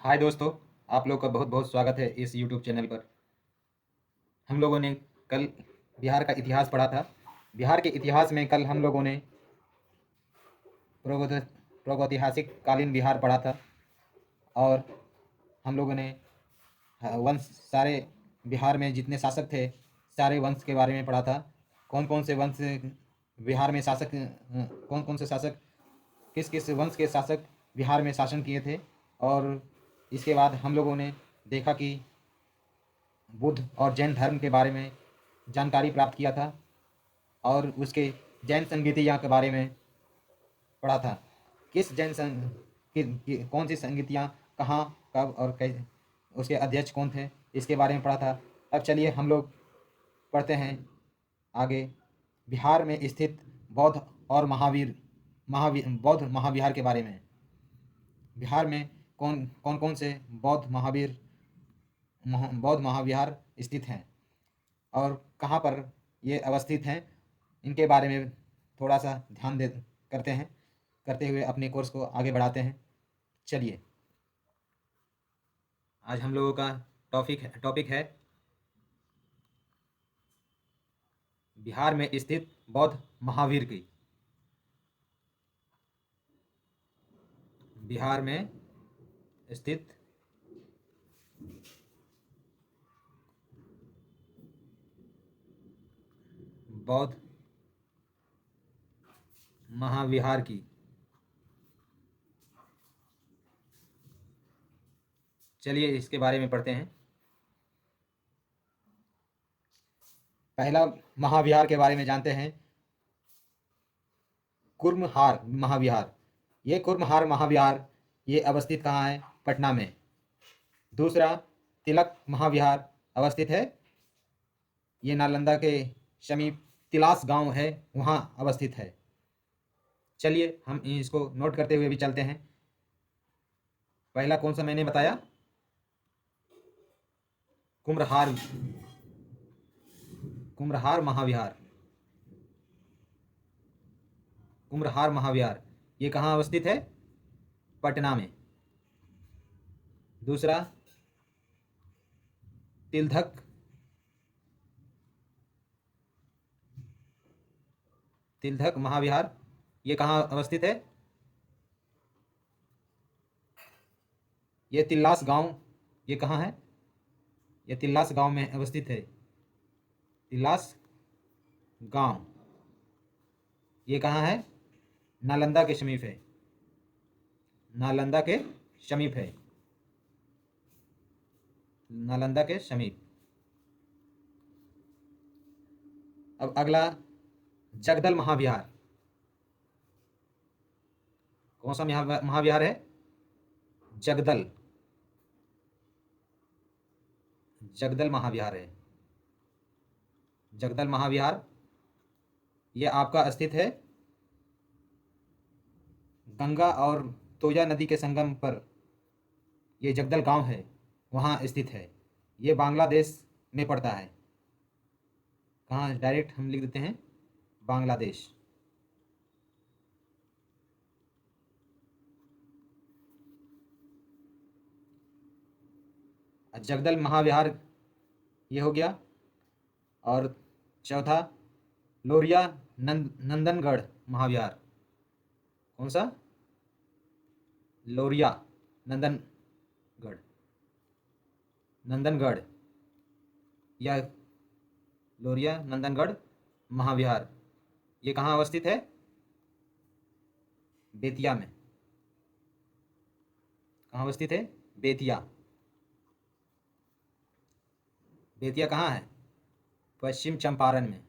हाय दोस्तों, आप लोग का बहुत बहुत स्वागत है इस यूट्यूब चैनल पर। हम लोगों ने कल बिहार का इतिहास पढ़ा था। बिहार के इतिहास में कल हम लोगों ने प्रगत प्रागैतिहासिक कालीन बिहार पढ़ा था। और हम लोगों ने वंश सारे बिहार में जितने शासक थे सारे वंश के बारे में पढ़ा था। कौन कौन से वंश बिहार में शासक कौन कौन से शासक किस किस वंश के शासक बिहार में शासन किए थे। और इसके बाद हम लोगों ने देखा कि बुद्ध और जैन धर्म के बारे में जानकारी प्राप्त किया था और उसके जैन संगीतियाँ के बारे में पढ़ा था। किस जैन संघ कौन सी संगीतियाँ कहाँ कब और कैसे उसके अध्यक्ष कौन थे इसके बारे में पढ़ा था। अब चलिए हम लोग पढ़ते हैं आगे बिहार में स्थित बौद्ध और महावीर बौद्ध महाविहार के बारे में। बिहार में कौन कौन कौन से बौद्ध महाविहार स्थित हैं और कहाँ पर ये अवस्थित हैं, इनके बारे में थोड़ा सा ध्यान दे करते हुए अपने कोर्स को आगे बढ़ाते हैं। चलिए, आज हम लोगों का टॉपिक है बिहार में स्थित बौद्ध महावीर की। बिहार में स्थित बौद्ध महाविहार की। चलिए इसके बारे में पढ़ते हैं। पहला महाविहार के बारे में जानते हैं, कुर्महार महाविहार। ये कुर्महार महाविहार ये अवस्थित कहाँ है? पटना में। दूसरा, तिलक महाविहार अवस्थित है, ये नालंदा के समीप तिलास गांव है वहाँ अवस्थित है। चलिए हम इसको नोट करते हुए भी चलते हैं। पहला कौन सा मैंने बताया? कुम्रहार कुम्रहार महाविहार। कुम्रहार महाविहार ये कहाँ अवस्थित है? पटना में। दूसरा, तिलधक तिलधक महाविहार ये कहाँ अवस्थित है? ये तिल्लास गांव ये कहाँ है? ये तिल्लास गांव में अवस्थित है। तिल्लास गांव ये कहाँ है? नालंदा के समीप है। नालंदा के समीप है। नालंदा के समीप। अब अगला, जगदल महाविहार। कौन सा महाविहार है? जगदल जगदल महाविहार है। जगदल महाविहार ये आपका स्थित है गंगा और तोजा नदी के संगम पर। ये जगदल गांव है वहाँ स्थित है। ये बांग्लादेश में पड़ता है। कहाँ? डायरेक्ट हम लिख देते हैं बांग्लादेश। जगदल महाविहार ये हो गया। और चौथा, लोरिया नंदनगढ़ महाविहार। कौन सा? लोरिया नंदनगढ़ नंदनगढ़ या लोरिया नंदनगढ़ महाविहार ये कहाँ अवस्थित है? बेतिया में। कहाँ अवस्थित है? बेतिया। बेतिया कहाँ है? पश्चिम चंपारण में।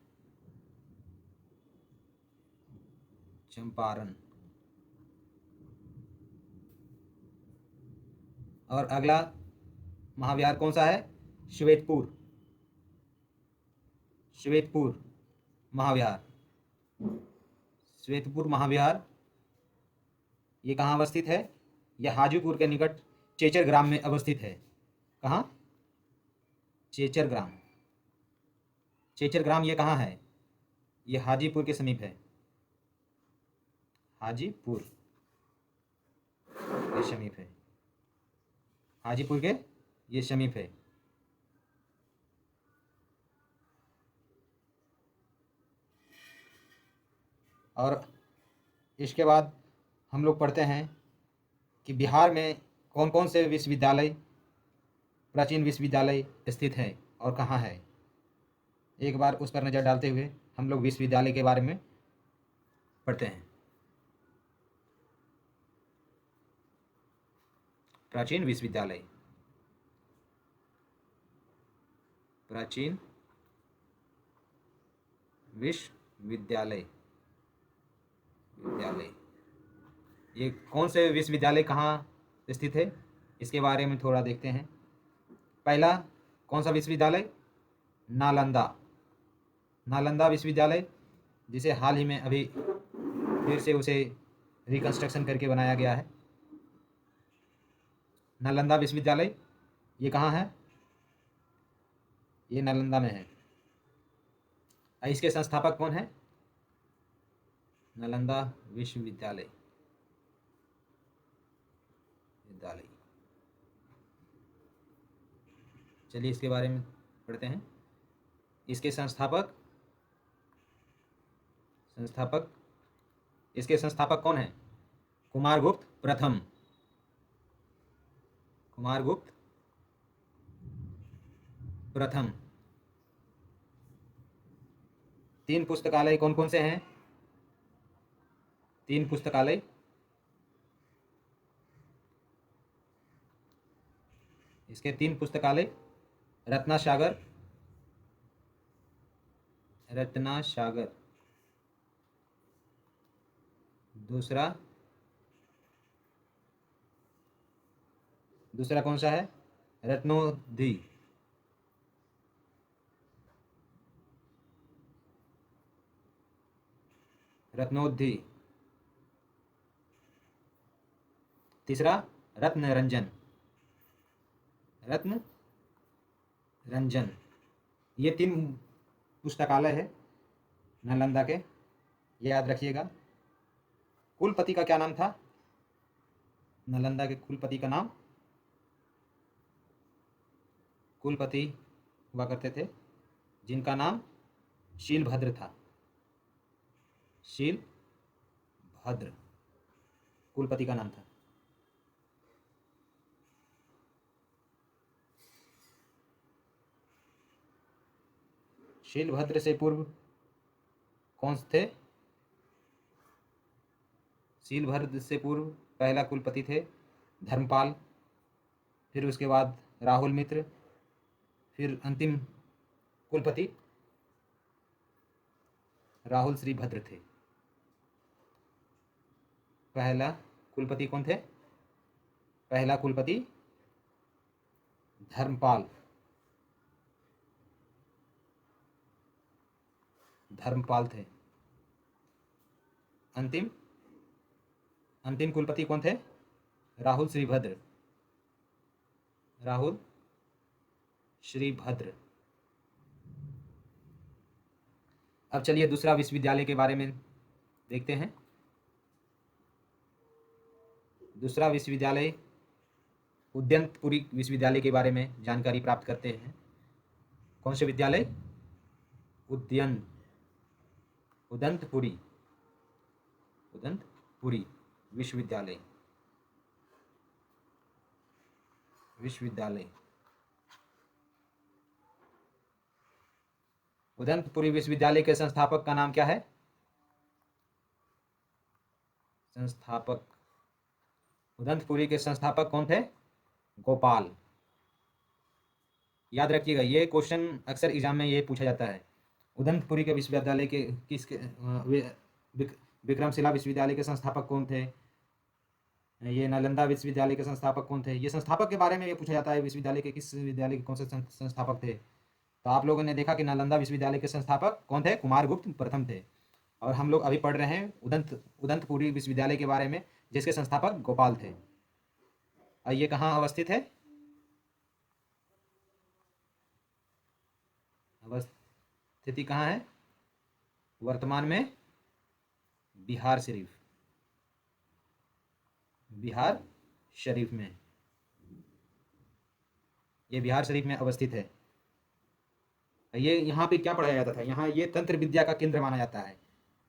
चंपारण। और अगला महाविहार कौन सा है? श्वेतपुर। श्वेतपुर महाविहार। श्वेतपुर महाविहार ये कहाँ अवस्थित है? यह हाजीपुर के निकट चेचर ग्राम में अवस्थित है। कहाँ? चेचर ग्राम। चेचर ग्राम ये कहाँ है? ये हाजीपुर के समीप है। हाजीपुर के समीप है। हाजीपुर के ये समीप है। और इसके बाद हम लोग पढ़ते हैं कि बिहार में कौन कौन से विश्वविद्यालय, प्राचीन विश्वविद्यालय स्थित हैं और कहाँ है। एक बार उस पर नज़र डालते हुए हम लोग विश्वविद्यालय के बारे में पढ़ते हैं। प्राचीन विश्वविद्यालय, प्राचीन विश्वविद्यालय, विद्यालय, ये कौन से विश्वविद्यालय कहाँ स्थित है, इसके बारे में थोड़ा देखते हैं। पहला कौन सा विश्वविद्यालय? नालंदा, नालंदा विश्वविद्यालय, जिसे हाल ही में अभी फिर से उसे रिकंस्ट्रक्शन करके बनाया गया है। नालंदा विश्वविद्यालय ये कहाँ है? ये नालंदा में है। इसके संस्थापक कौन है? नालंदा विश्वविद्यालय, विद्यालय। चलिए इसके बारे में पढ़ते हैं। इसके संस्थापक, इसके संस्थापक कौन है? कुमारगुप्त प्रथम, कुमारगुप्त प्रथम। 3 पुस्तकालय कौन कौन से हैं? 3 पुस्तकालय, इसके 3 पुस्तकालय, रत्नासागर, रत्नासागर, दूसरा कौन सा है? रत्नोधि, रत्नोधि। तीसरा रत्न रंजन, रत्न रंजन। ये 3 पुस्तकालय है नालंदा के, ये याद रखिएगा। कुलपति का क्या नाम था? नालंदा के कुलपति का नाम, कुलपति हुआ करते थे जिनका नाम शीलभद्र था। शीलभद्र कुलपति का नाम था। शीलभद्र से पूर्व कौन थे? शीलभद्र से पूर्व पहला कुलपति थे धर्मपाल, फिर उसके बाद राहुल मित्र, फिर अंतिम कुलपति राहुल श्रीभद्र थे। पहला कुलपति कौन थे? पहला कुलपति धर्मपाल, धर्मपाल थे। अंतिम कुलपति कौन थे? राहुल श्रीभद्र, राहुल श्रीभद्र। अब चलिए दूसरा विश्वविद्यालय के बारे में देखते हैं। दूसरा विश्वविद्यालय उदयंतपुरी विश्वविद्यालय के बारे में जानकारी प्राप्त करते हैं। कौन से विद्यालय? उदयंतपुरी विश्वविद्यालय, उदयंतपुरी विश्वविद्यालय के संस्थापक का नाम क्या है? संस्थापक, उदयंतपुरी के संस्थापक कौन थे? गोपाल। याद रखिएगा, ये क्वेश्चन अक्सर एग्जाम में ये पूछा जाता है। उदयंतपुरी के विश्वविद्यालय के विक्रमशिला विश्वविद्यालय के संस्थापक कौन थे? ये नालंदा विश्वविद्यालय के संस्थापक कौन थे? ये संस्थापक के बारे में ये पूछा जाता है, विश्वविद्यालय के किस विद्यालय के कौन से संस्थापक थे। तो आप लोगों ने देखा कि नालंदा विश्वविद्यालय के संस्थापक कौन थे? कुमारगुप्त प्रथम थे। और हम लोग अभी पढ़ रहे हैं उदयंतपुरी विश्वविद्यालय के बारे में, जिसके संस्थापक गोपाल थे। और ये कहाँ अवस्थित है? अवस्थिति कहाँ है? वर्तमान में बिहार शरीफ में। ये बिहार शरीफ में अवस्थित है। ये यहाँ पे क्या पढ़ाया जाता था? यहाँ ये तंत्र विद्या का केंद्र माना जाता है।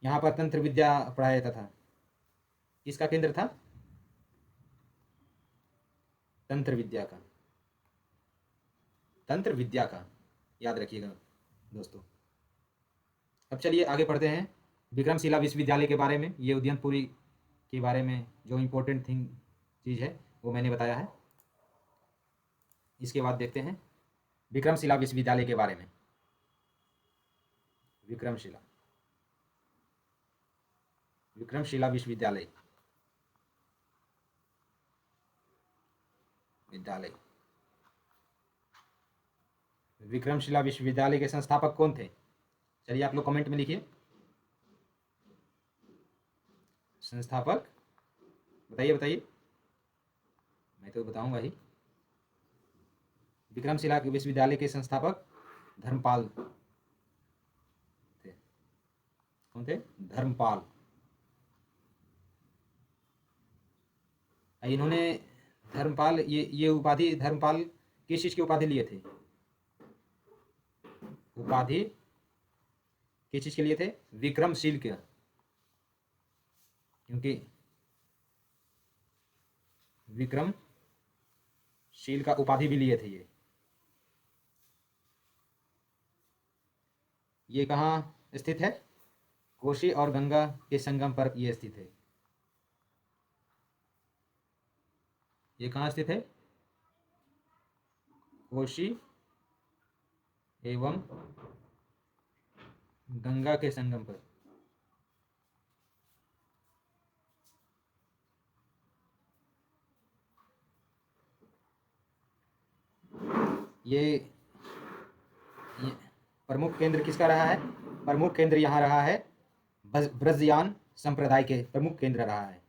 यहाँ पर तंत्र विद्या पढ़ाया जाता था। किसका केंद्र था? तंत्र विद्या का, तंत्र विद्या का, याद रखिएगा दोस्तों। अब चलिए आगे पढ़ते हैं विक्रमशिला विश्वविद्यालय के बारे में। ये उदयनपुरी के बारे में जो इम्पोर्टेंट चीज़ है वो मैंने बताया है। इसके बाद देखते हैं विक्रमशिला विश्वविद्यालय के बारे में। विक्रमशिला विश्वविद्यालय विक्रमशिला विश्वविद्यालय के संस्थापक कौन थे? चलिए आप लोग कमेंट में लिखिए। संस्थापक बताइए बताइए, मैं तो बताऊंगा ही। विक्रमशिला विश्वविद्यालय के संस्थापक धर्मपाल थे। कौन थे? धर्मपाल। इन्होंने धर्मपाल, ये उपाधि धर्मपाल किस चीज की उपाधि लिए थे? उपाधि किस चीज के लिए थे? विक्रमशील के, क्योंकि विक्रमशील का उपाधि भी लिए थे ये कहाँ स्थित है? कोसी और गंगा के संगम पर ये स्थित है। ये कहाँ स्थित है? कोसी एवं गंगा के संगम पर। ये प्रमुख केंद्र किसका रहा है? प्रमुख केंद्र यहाँ रहा है ब्रजयान संप्रदाय के प्रमुख केंद्र रहा है।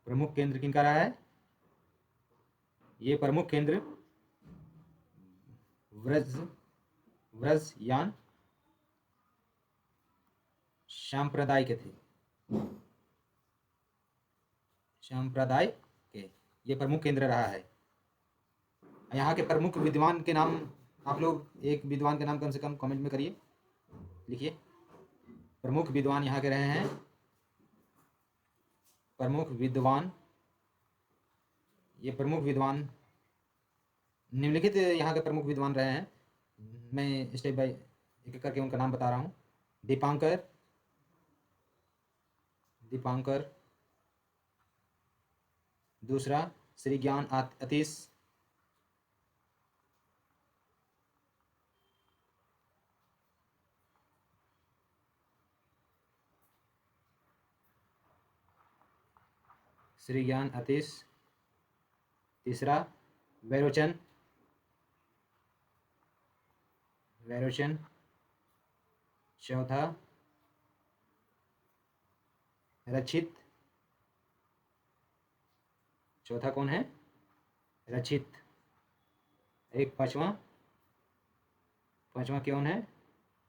प्रमुख केंद्र किनका रहा है? ये प्रमुख केंद्र ब्रजयान संप्रदाय के थे। संप्रदाय के ये प्रमुख केंद्र रहा है। यहाँ के प्रमुख विद्वान के नाम आप लोग, एक विद्वान के नाम कम से कम कमेंट में करिए, लिखिए। प्रमुख विद्वान यहाँ के रहे हैं। प्रमुख विद्वान, ये प्रमुख विद्वान निम्नलिखित यहाँ के प्रमुख विद्वान रहे हैं। मैं स्टेप बाय एक करके उनका नाम बता रहा हूँ। दीपांकर, दूसरा श्री ज्ञान अतीश, श्री ज्ञान अतीश, तीसरा वैरोचन, चौथा रचित, चौथा कौन है? रचित। एक पांचवा कौन है?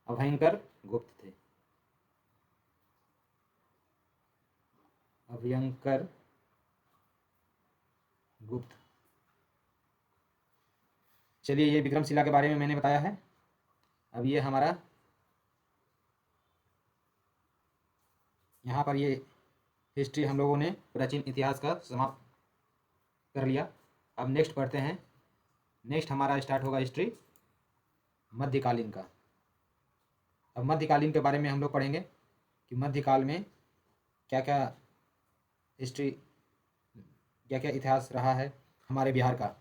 अभयंकर गुप्त थे। अभयंकर गुप्त। चलिए ये विक्रमशिला के बारे में मैंने बताया है। अब ये हमारा यहाँ पर ये हिस्ट्री हम लोगों ने प्राचीन इतिहास का समाप्त कर लिया। अब नेक्स्ट पढ़ते हैं। नेक्स्ट हमारा स्टार्ट होगा हिस्ट्री मध्यकालीन का। अब मध्यकालीन के बारे में हम लोग पढ़ेंगे कि मध्यकाल में क्या क्या हिस्ट्री, क्या क्या इतिहास रहा है हमारे बिहार का।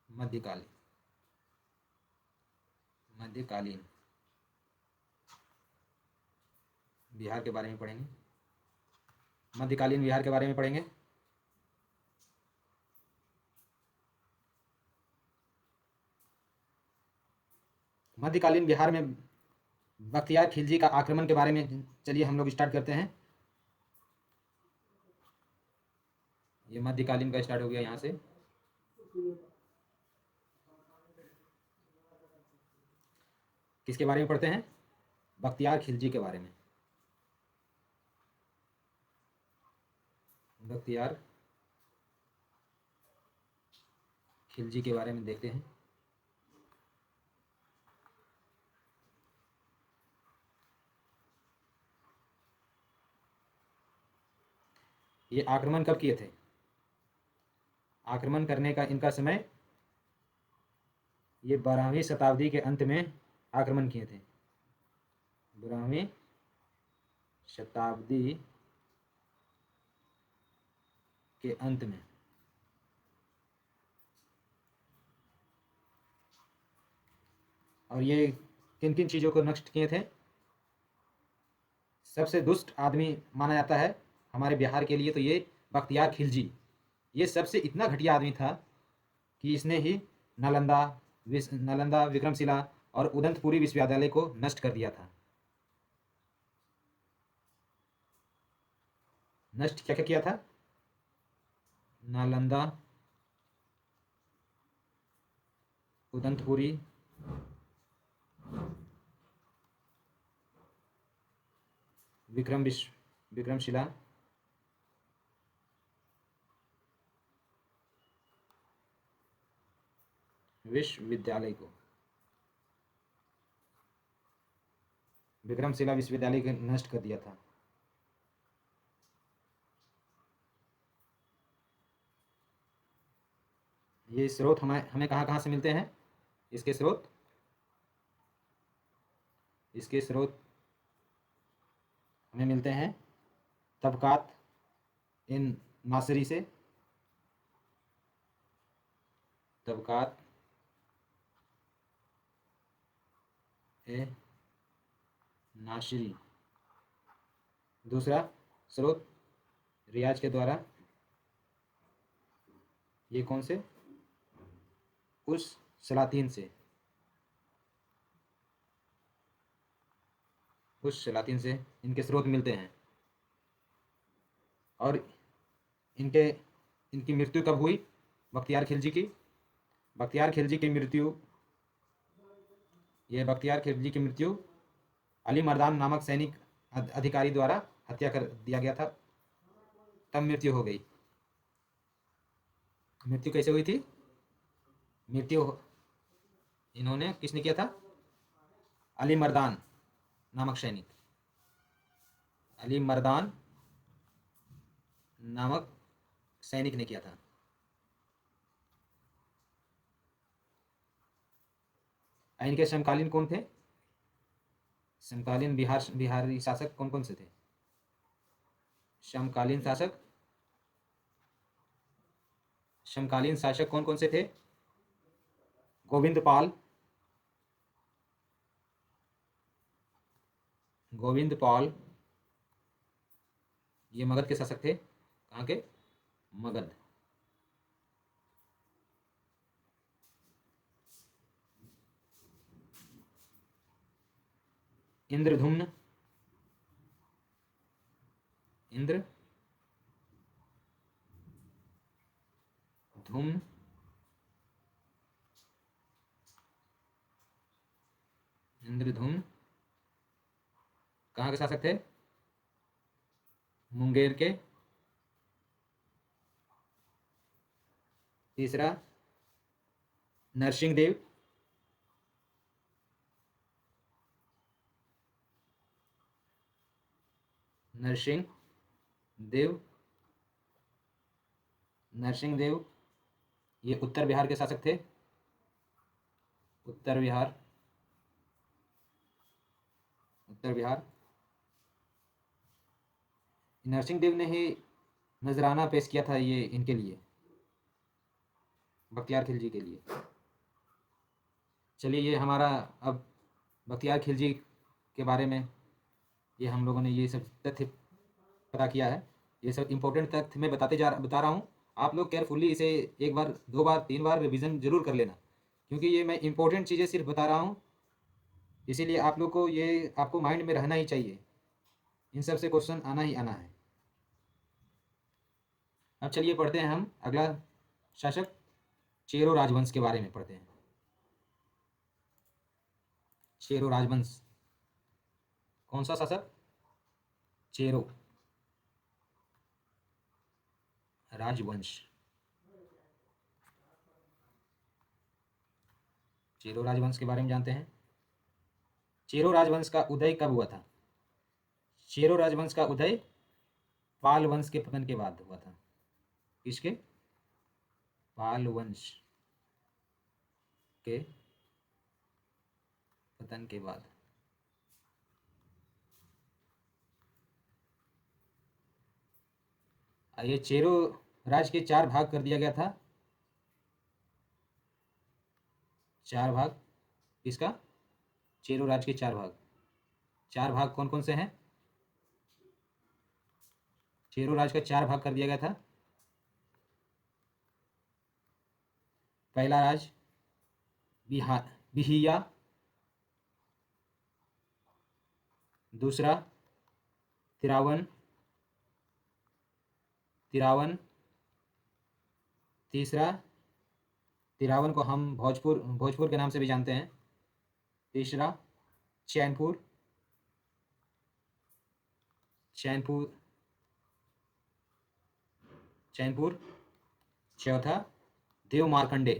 मध्यकालीन बिहार के बारे में पढ़ेंगे। मध्यकालीन बिहार के बारे में पढ़ेंगे। मध्यकालीन बिहार में बख्तियार खिलजी का आक्रमण के बारे में चलिए हम लोग स्टार्ट करते हैं। ये मध्यकालीन का स्टार्ट हो गया यहाँ से। किसके बारे में पढ़ते हैं? बख्तियार खिलजी के बारे में। बख्तियार खिलजी के बारे में देखते हैं। ये आक्रमण कब किए थे? आक्रमण करने का इनका समय, ये 12वीं शताब्दी के अंत में आक्रमण किए थे। 12वीं शताब्दी के अंत में। और ये किन किन चीज़ों को नष्ट किए थे? सबसे दुष्ट आदमी माना जाता है हमारे बिहार के लिए तो ये बख्तियार खिलजी। ये सबसे इतना घटिया आदमी था कि इसने ही नालंदा, विक्रमशिला और उदंतपुरी विश्वविद्यालय को नष्ट कर दिया था। नष्ट क्या क्या किया था? नालंदा, उदंतपुरी, विक्रमशिला, विश्वविद्यालय को, विक्रमशिला विश्वविद्यालय को नष्ट कर दिया था। ये स्रोत हमें कहाँ कहाँ से मिलते हैं? इसके स्रोत हमें मिलते हैं तबकात इन नासरी से, तबकात ए नासरी। दूसरा स्रोत रियाज के द्वारा, ये कौन से? उस सलातीन से, इनके स्रोत मिलते हैं। और इनकी मृत्यु कब हुई? बख्तियार खिलजी की मृत्यु, बख्तियार खिलजी की मृत्यु अली मर्दान नामक सैनिक अधिकारी द्वारा हत्या कर दिया गया था, तब मृत्यु हो गई। मृत्यु कैसे हुई थी? इन्होंने किसने किया था? अली मर्दान नामक सैनिक, अली मर्दान नामक सैनिक ने किया था। इनके समकालीन कौन थे? समकालीन बिहारी शासक कौन कौन से थे? समकालीन शासक कौन कौन से थे? गोविंद पाल, ये मगध के शासक थे। कहाँ के? मगध। इंद्रधुम्न, इंद्रधुम्न कहाँ के शासक थे? मुंगेर के। तीसरा नरसिंह देव, नरसिंह देव ये उत्तर बिहार के शासक थे। उत्तर बिहार नरसिंह देव ने ही नजराना पेश किया था ये इनके लिए, बख्तियार खिलजी के लिए। चलिए, ये हमारा अब बख्तियार खिलजी के बारे में ये हम लोगों ने ये सब तथ्य पता किया है। ये सब इम्पोर्टेंट तथ्य मैं बता रहा हूँ। आप लोग केयरफुली इसे 1 बार 2 बार 3 बार रिवीजन जरूर कर लेना, क्योंकि ये मैं इम्पोर्टेंट चीज़ें सिर्फ बता रहा हूँ, इसीलिए आप लोग को ये आपको माइंड में रहना ही चाहिए। इन सब से क्वेश्चन आना ही आना है। अब चलिए पढ़ते हैं हम अगला शासक चेरो राजवंश के बारे में पढ़ते हैं। चेरो राजवंश, कौन सा शासक? चेरो राजवंश। चेरो राजवंश के बारे में जानते हैं। चेरो राजवंश का उदय कब हुआ था? चेरो राजवंश का उदय पाल वंश के पतन के बाद हुआ था। किसके? पाल वंश के पतन के बाद। ये चेरो राज के 4 भाग कर दिया गया था। 4 भाग। किसका? चेरो राज के 4 भाग। 4 भाग कौन कौन से हैं? चेरो राज का 4 भाग कर दिया गया था। पहला राज बिहिया, दूसरा तिरावन, तीसरा तिरावन को हम भोजपुर के नाम से भी जानते हैं। तीसरा चैनपुर, चौथा देव मार्कंडे।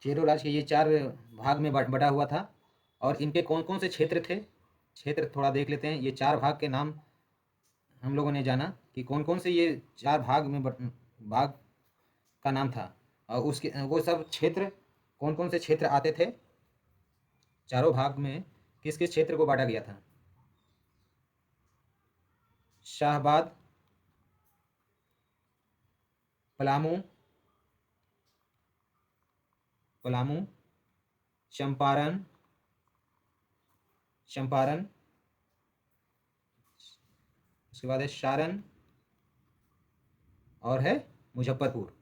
चेरो राज के ये 4 भाग में बटा हुआ था। और इनके कौन कौन से क्षेत्र थे? क्षेत्र थोड़ा देख लेते हैं। ये 4 भाग के नाम हम लोगों ने जाना कि कौन कौन से ये 4 भाग का नाम था, और उसके वो सब क्षेत्र कौन कौन से क्षेत्र आते थे। चारों भाग में किस किस क्षेत्र को बांटा गया था? शाहबाद, पलामू, चंपारण, उसके बाद है सारण, और है मुजफ्फरपुर।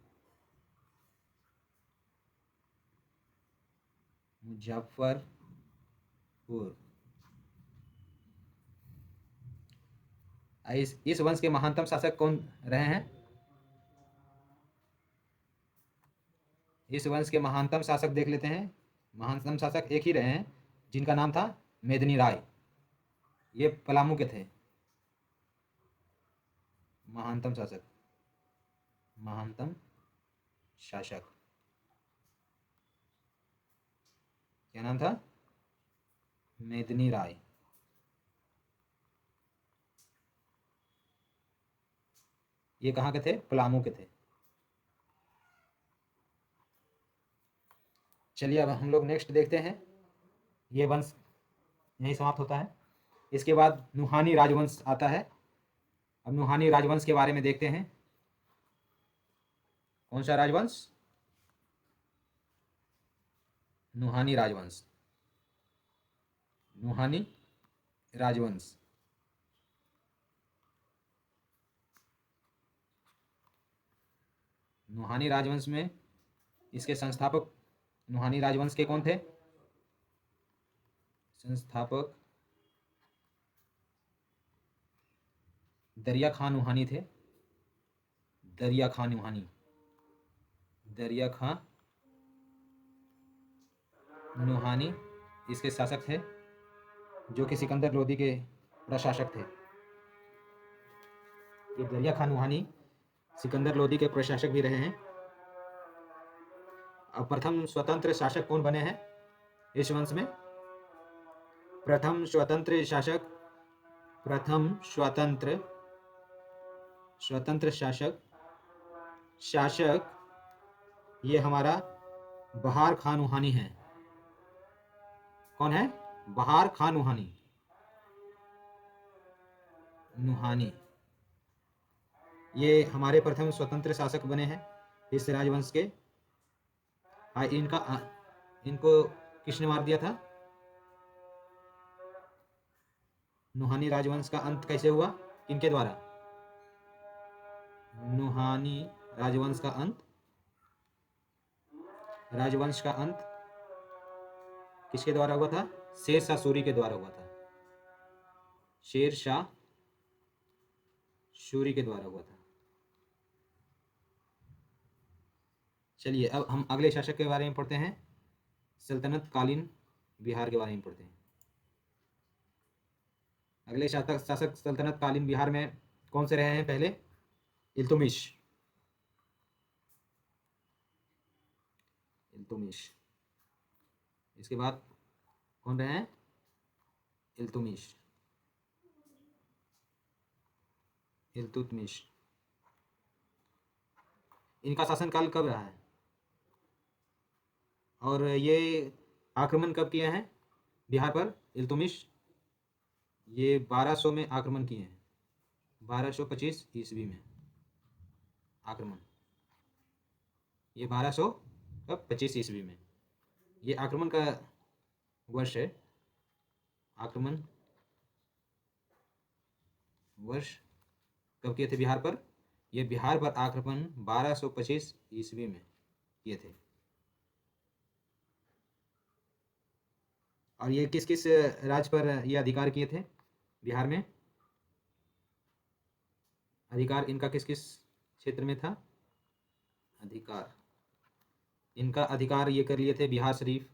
इस वंश के महानतम शासक कौन रहे हैं? इस वंश के महानतम शासक देख लेते हैं। महानतम शासक एक ही रहे हैं, जिनका नाम था मेदिनी राय। ये पलामू के थे। महानतम शासक क्या नाम था? मेदिनी राय। ये कहाँ के थे? पलामू के थे। चलिए अब हम लोग नेक्स्ट देखते हैं। ये वंश यहीं समाप्त होता है। इसके बाद नुहानी राजवंश आता है। अब नुहानी राजवंश के बारे में देखते हैं। कौन सा राजवंश? नुहानी राजवंश। नुहानी राजवंश में इसके संस्थापक नुहानी राजवंश के कौन थे? संस्थापक दरिया खान नुहानी थे। दरिया खां नुहानी इसके शासक थे, जो कि सिकंदर लोदी के प्रशासक थे। ये दरिया खान नुहानी सिकंदर लोदी के प्रशासक भी रहे हैं। अब प्रथम स्वतंत्र शासक कौन बने हैं इस वंश में? प्रथम स्वतंत्र शासक ये हमारा बहार खान नुहानी है। कौन है? बहार खान नुहानी। ये हमारे प्रथम स्वतंत्र शासक बने हैं इस राजवंश के। इनको किसने मार दिया था? नुहानी राजवंश का अंत कैसे हुआ? किनके द्वारा? नुहानी राजवंश का अंत किसके द्वारा हुआ था? शेर शाह सूरी के द्वारा हुआ था। शेर शाह सूरी के द्वारा हुआ था। चलिए अब हम अगले शासक के बारे में पढ़ते हैं। सल्तनत कालीन बिहार के बारे में पढ़ते हैं। अगले शासक शासक सल्तनत कालीन बिहार में कौन से रहे हैं? पहले इल्तुमिश। इल्तुमिश। इसके बाद कौन रहे हैं? इल्तुमिश। इल्तुतमिश। इनका शासनकाल कब रहा है और ये आक्रमण कब किए हैं बिहार पर? इल्तुमिश ये 1200 में आक्रमण किए हैं, 1225 ईस्वी में आक्रमण। ये 1225 ईस्वी में ये आक्रमण का वर्ष है। आक्रमण वर्ष कब किए थे बिहार पर? ये बिहार पर आक्रमण 1225 ईस्वी में किए थे। और ये किस किस राज्य पर ये अधिकार किए थे बिहार में? अधिकार इनका किस किस क्षेत्र में था? अधिकार इनका अधिकार ये कर लिए थे बिहार शरीफ,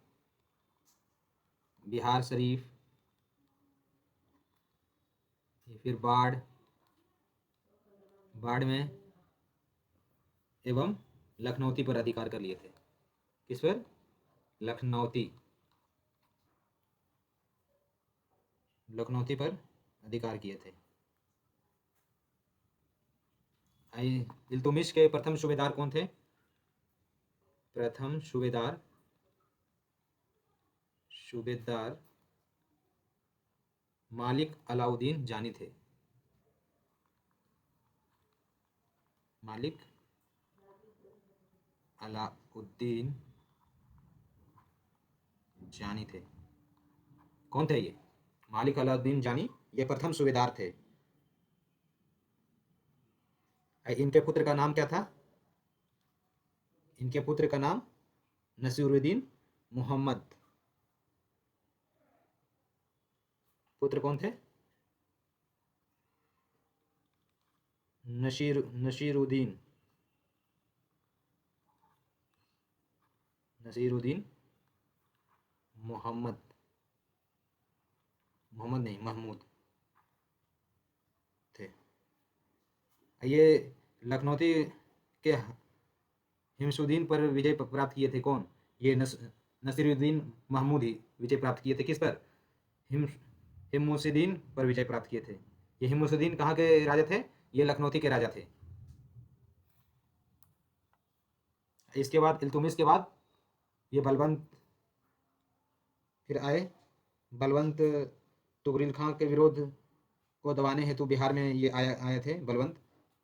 बिहार शरीफ, फिर बाढ़, बाढ़ में एवं लखनौती पर अधिकार कर लिए थे। किस पर? लखनौती, लखनौती पर अधिकार किए थे। इल्तुमिश के प्रथम सूबेदार कौन थे? प्रथम सूबेदार मालिक अलाउद्दीन जानी थे। मालिक अलाउद्दीन जानी थे। कौन थे ये? मालिक अलाउद्दीन जानी ये प्रथम सूबेदार थे। इनके पुत्र का नाम क्या था? इनके पुत्र का नाम नसीरुद्दीन मोहम्मद। पुत्र कौन थे? नसीरुद्दीन मोहम्मद, मोहम्मद नहीं महमूद थे। ये लखनौती के हिमसुद्दीन पर विजय प्राप्त किए थे। कौन? ये नसीरुद्दीन महमूद ही विजय प्राप्त किए थे। किस पर? हिमुसुद्दीन पर विजय प्राप्त किए थे। ये हिमुसुद्दीन कहाँ के राजा थे? ये लखनौती के राजा थे। इसके बाद इल्तुमिश के बाद ये बलवंत फिर आए। बलवंत तुगरिल खां के विरोध को दबाने हेतु बिहार में ये आए थे बलवंत,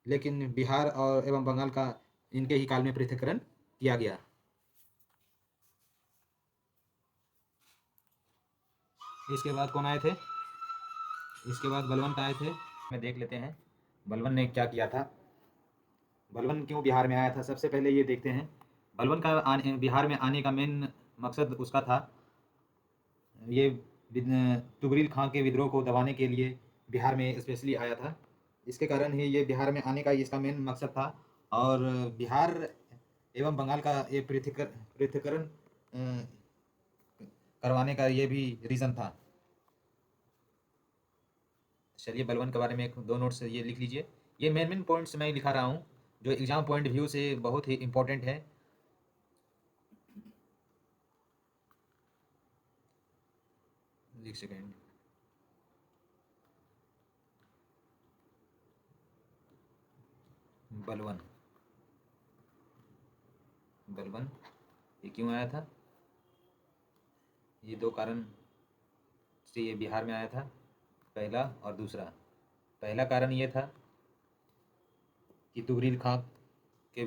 लेकिन बिहार और एवं बंगाल का इनके ही काल में पृथक्करण किया गया। इसके बाद कौन आए थे? इसके बाद बलवंत आए थे। मैं देख लेते हैं बलवंत ने क्या किया था, बलवंत क्यों बिहार में आया था। सबसे पहले ये देखते हैं बलवंत का बिहार में आने का मेन मकसद उसका था ये तुगरिल खां के विद्रोह को दबाने के लिए बिहार में स्पेशली आया था। इसके कारण ही ये बिहार में आने का इसका मेन मकसद था। और बिहार एवं बंगाल का ये पृथक्करण करवाने का ये भी रीज़न था। चलिए बलवंत के बारे में एक दो नोट्स ये लिख लीजिए। ये मेन पॉइंट्स मैं लिखा रहा हूँ जो एग्जाम पॉइंट व्यू से बहुत ही इम्पोर्टेंट है। एक सेकेंड। बलवन ये क्यों आया था? ये दो कारण से ये बिहार में आया था, पहला और दूसरा। पहला कारण ये था कि तुगरिल खां के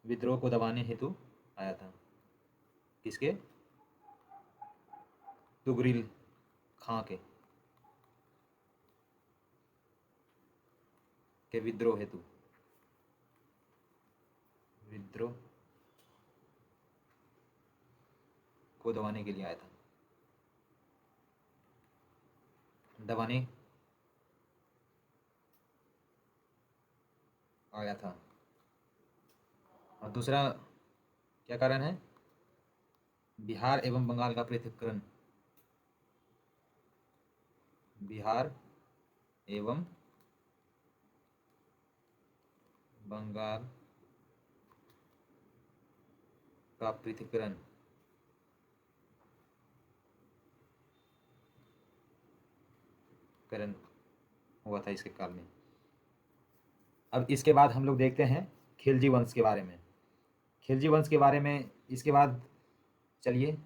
विद्रोह को दबाने हेतु आया था। किसके? तुगरिल खां के विद्रोह हेतु, विद्रोह को दबाने के लिए आया था, दबाने आया था। और दूसरा क्या कारण है? बिहार एवं बंगाल का पृथक्करण बिहार एवं बंगाल का पृथक्करण हुआ था इसके काल में। अब इसके बाद हम लोग देखते हैं खिलजी वंश के बारे में। खिलजी वंश के बारे में इसके बाद चलिए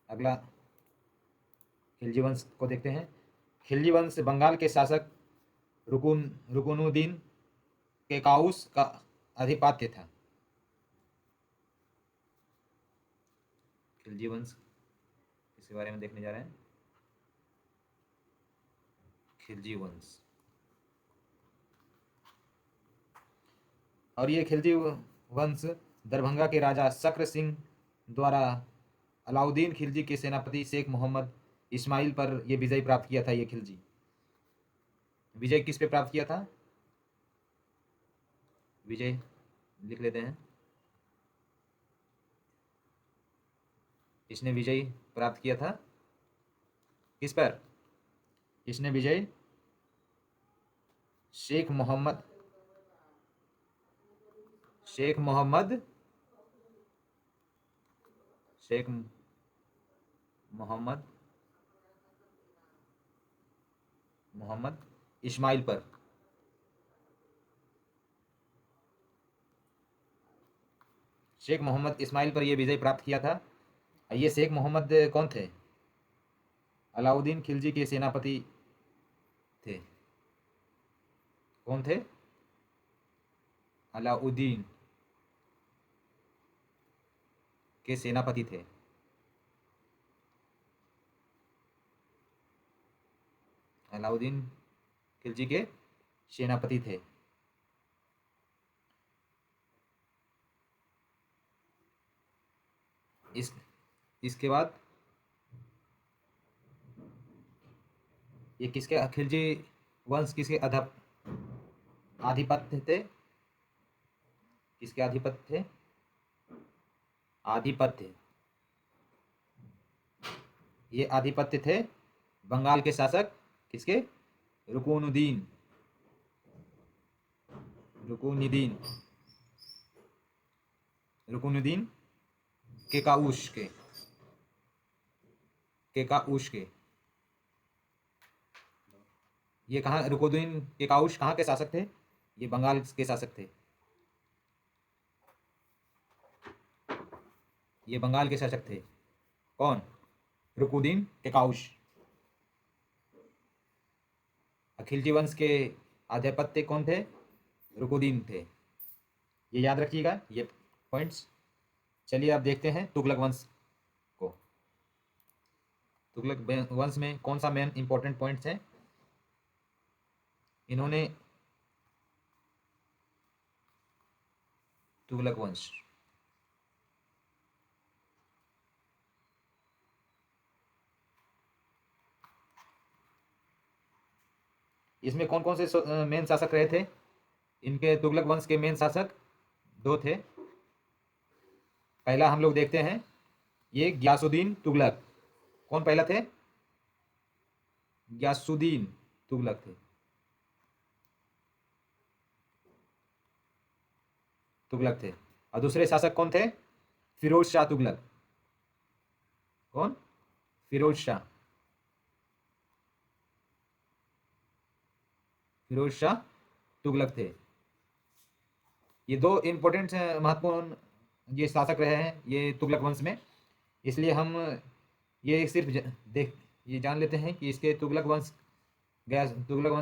अगला खिलजी वंश को देखते हैं। खिलजी वंश बंगाल के शासक रुकुनुद्दीन केकाउस का आधिपत्य था। खिलजी वंश इसके बारे में देखने जा रहे हैं। खिलजी वंश, और ये खिलजी वंश दरभंगा के राजा शक्र सिंह द्वारा अलाउद्दीन खिलजी के सेनापति शेख मोहम्मद इस्माइल पर यह विजय प्राप्त किया था। ये खिलजी विजय किस पे प्राप्त किया था? विजय लिख लेते हैं। इसने विजय प्राप्त किया था किस पर? इसने विजय शेख मोहम्मद इस्माइल पर। शेख मोहम्मद इस्माइल पर यह विजय प्राप्त किया था। ये शेख मोहम्मद कौन थे? अलाउद्दीन खिलजी के सेनापति थे। कौन थे? अलाउद्दीन के सेनापति थे। अलाउद्दीन खिलजी के सेनापति थे। इसके बाद ये किसके खिलजी वंश किसके आधिपत्य थे? किसके आधिपत्य थे? आधिपत्य, ये आधिपत्य थे बंगाल के शासक किसके? रुकुनुद्दीन केकाउस के। ये कहाँ? रुकुनुद्दीन केकाउस कहाँ के शासक थे? ये बंगाल के शासक थे। ये बंगाल के शासक थे। कौन? रुकुनुद्दीन केकाउस। खिलजी वंश के आधिपत्य कौन थे? रुकुनुद्दीन थे। ये याद रखिएगा ये पॉइंट्स। चलिए अब देखते हैं तुगलक वंश को। तुगलक वंश में कौन सा मेन इंपॉर्टेंट पॉइंट्स हैं? इन्होंने तुगलक वंश इसमें कौन कौन से मेन शासक रहे थे? इनके तुगलक वंश के मेन शासक दो थे। पहला हम लोग देखते हैं ये गियासुद्दीन तुगलक। कौन पहला थे? गियासुद्दीन तुगलक थे। और दूसरे शासक कौन थे? फिरोज शाह तुगलक। कौन? फिरोज शाह तुगलक थे। ये दो इंपॉर्टेंट महत्वपूर्ण ये शासक रहे हैं ये तुगलक वंश में। इसलिए हम ये सिर्फ ये जान लेते हैं कि इसके तुगलक वंश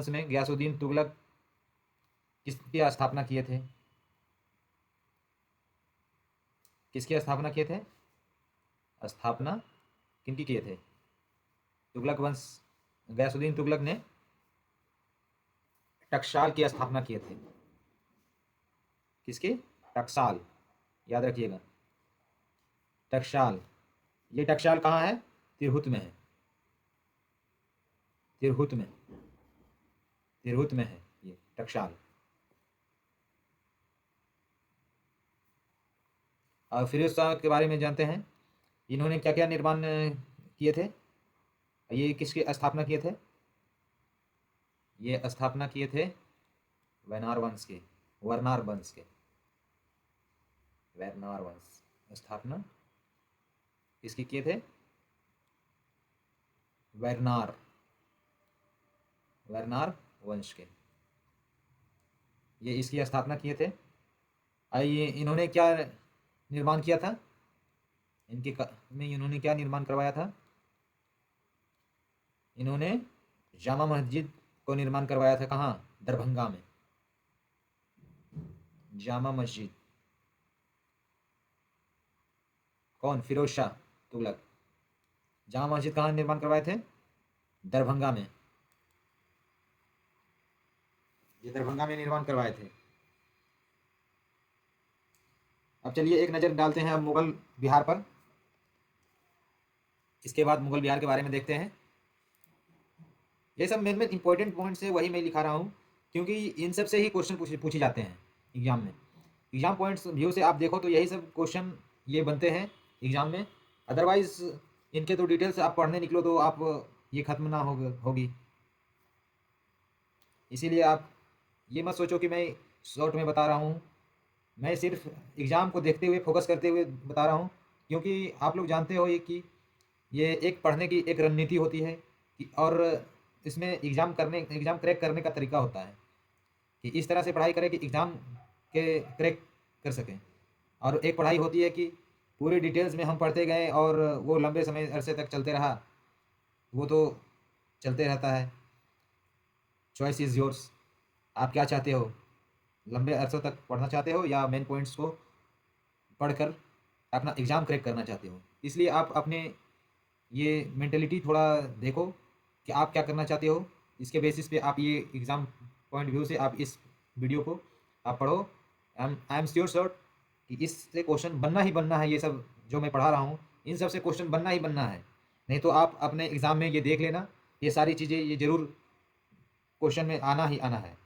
में गियासुद्दीन तुगलक किसकी स्थापना किए थे? किसकी स्थापना किए थे? स्थापना किनकी किए थे? तुगलक वंश गियासुद्दीन तुगलक ने टकसाल की स्थापना किए थे। किसके? टकसाल, याद रखिएगा टकसाल। ये टकसाल कहाँ है? तिरहुत में है। तिरहुत में है ये टकसाल। और फिरोज शाह के बारे में जानते हैं। इन्होंने क्या क्या निर्माण किए थे? ये किसकी स्थापना किए थे? ये स्थापना किए थे वरनार वंश के, वरनार वंश के, वरनार वंश स्थापना किसकी किए थे? वरनार, वरनार वंश के, ये इसकी स्थापना किए थे। आइए, इन्होंने क्या निर्माण किया था? में इन्होंने क्या निर्माण करवाया था? इन्होंने जामा मस्जिद को निर्माण करवाया था। कहाँ? दरभंगा में, जामा मस्जिद। कौन? फिरोज शाह तुगलक। जामा मस्जिद कहाँ निर्माण करवाए थे? दरभंगा में। ये दरभंगा में निर्माण करवाए थे। अब चलिए एक नज़र डालते हैं अब मुगल बिहार पर। इसके बाद मुगल बिहार के बारे में देखते हैं। ये सब मेन इंपॉर्टेंट पॉइंट्स है, वही मैं लिखा रहा हूँ, क्योंकि इन सब से ही क्वेश्चन पूछे जाते हैं एग्जाम में। एग्जाम पॉइंट्स व्यू से आप देखो तो यही सब क्वेश्चन ये बनते हैं एग्जाम में। अदरवाइज इनके तो डिटेल्स आप पढ़ने निकलो तो आप ये ख़त्म ना होगी। इसीलिए आप ये मत सोचो कि मैं शॉर्ट में बता रहा हूँ, मैं सिर्फ एग्ज़ाम को देखते हुए फोकस करते हुए बता रहा हूँ, क्योंकि आप लोग जानते हो ये कि ये एक पढ़ने की एक रणनीति होती है और इसमें एग्ज़ाम क्रैक करने का तरीका होता है कि इस तरह से पढ़ाई करें कि एग्ज़ाम के क्रैक कर सकें। और एक पढ़ाई होती है कि पूरी डिटेल्स में हम पढ़ते गए और वो लंबे समय अरसे तक चलते रहा, वो तो चलते रहता है। Choice is yours. आप क्या चाहते हो? लंबे अरसों तक पढ़ना चाहते हो या मेन पॉइंट्स को पढ़कर अपना एग्ज़ाम क्रैक करना चाहते हो? इसलिए आप अपने ये मेंटेलिटी थोड़ा देखो कि आप क्या करना चाहते हो। इसके बेसिस पे आप ये एग्ज़ाम पॉइंट व्यू से आप इस वीडियो को आप पढ़ो। आई एम श्योर सर कि इससे क्वेश्चन बनना ही बनना है। ये सब जो मैं पढ़ा रहा हूँ इन सब से क्वेश्चन बनना ही बनना है। नहीं तो आप अपने एग्ज़ाम में ये देख लेना, ये सारी चीज़ें ये ज़रूर क्वेश्चन में आना ही आना है।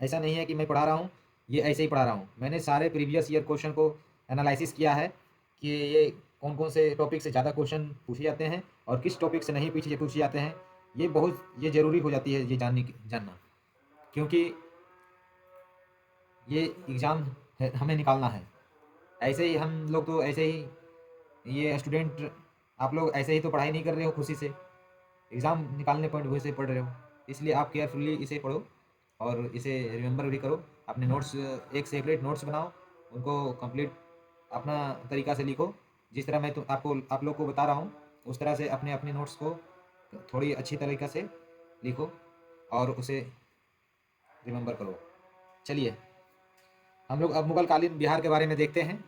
ऐसा नहीं है कि मैं पढ़ा रहा हूँ ये ऐसे ही पढ़ा रहा हूँ। मैंने सारे प्रीवियस ईयर क्वेश्चन को एनालिसिस किया है कि ये कौन कौन से टॉपिक से ज़्यादा क्वेश्चन पूछे जाते हैं और किस टॉपिक से नहीं पूछे जाते हैं। ये ज़रूरी हो जाती है ये जानना, क्योंकि ये एग्ज़ाम हमें निकालना है। ऐसे ही हम लोग तो ऐसे ही ये स्टूडेंट आप लोग ऐसे ही तो पढ़ाई नहीं कर रहे हो खुशी से, एग्ज़ाम निकालने पॉइंट व्यू से पढ़ रहे हो। इसलिए आप केयरफुली इसे पढ़ो और इसे रिमेंबर भी करो। अपने नोट्स एक सेपरेट नोट्स बनाओ, उनको कंप्लीट अपना तरीका से लिखो। जिस तरह मैं तो आप लोग को बता रहा हूँ उस तरह से अपने अपने नोट्स को थोड़ी अच्छी तरीक़ा से लिखो और उसे रिमेंबर करो। चलिए हम लोग अब मुगल कालीन बिहार के बारे में देखते हैं,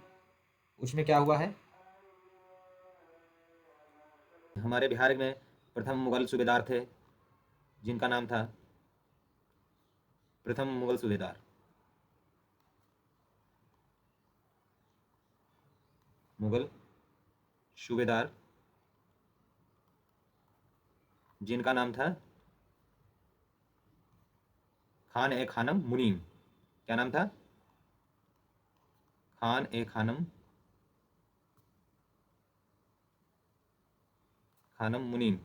उसमें क्या हुआ है। हमारे बिहार में प्रथम मुगल सूबेदार थे जिनका नाम था प्रथम मुगल सूबेदार जिनका नाम था खान ए खानम मुनीम। क्या नाम था? खान ए खानम मुनीम।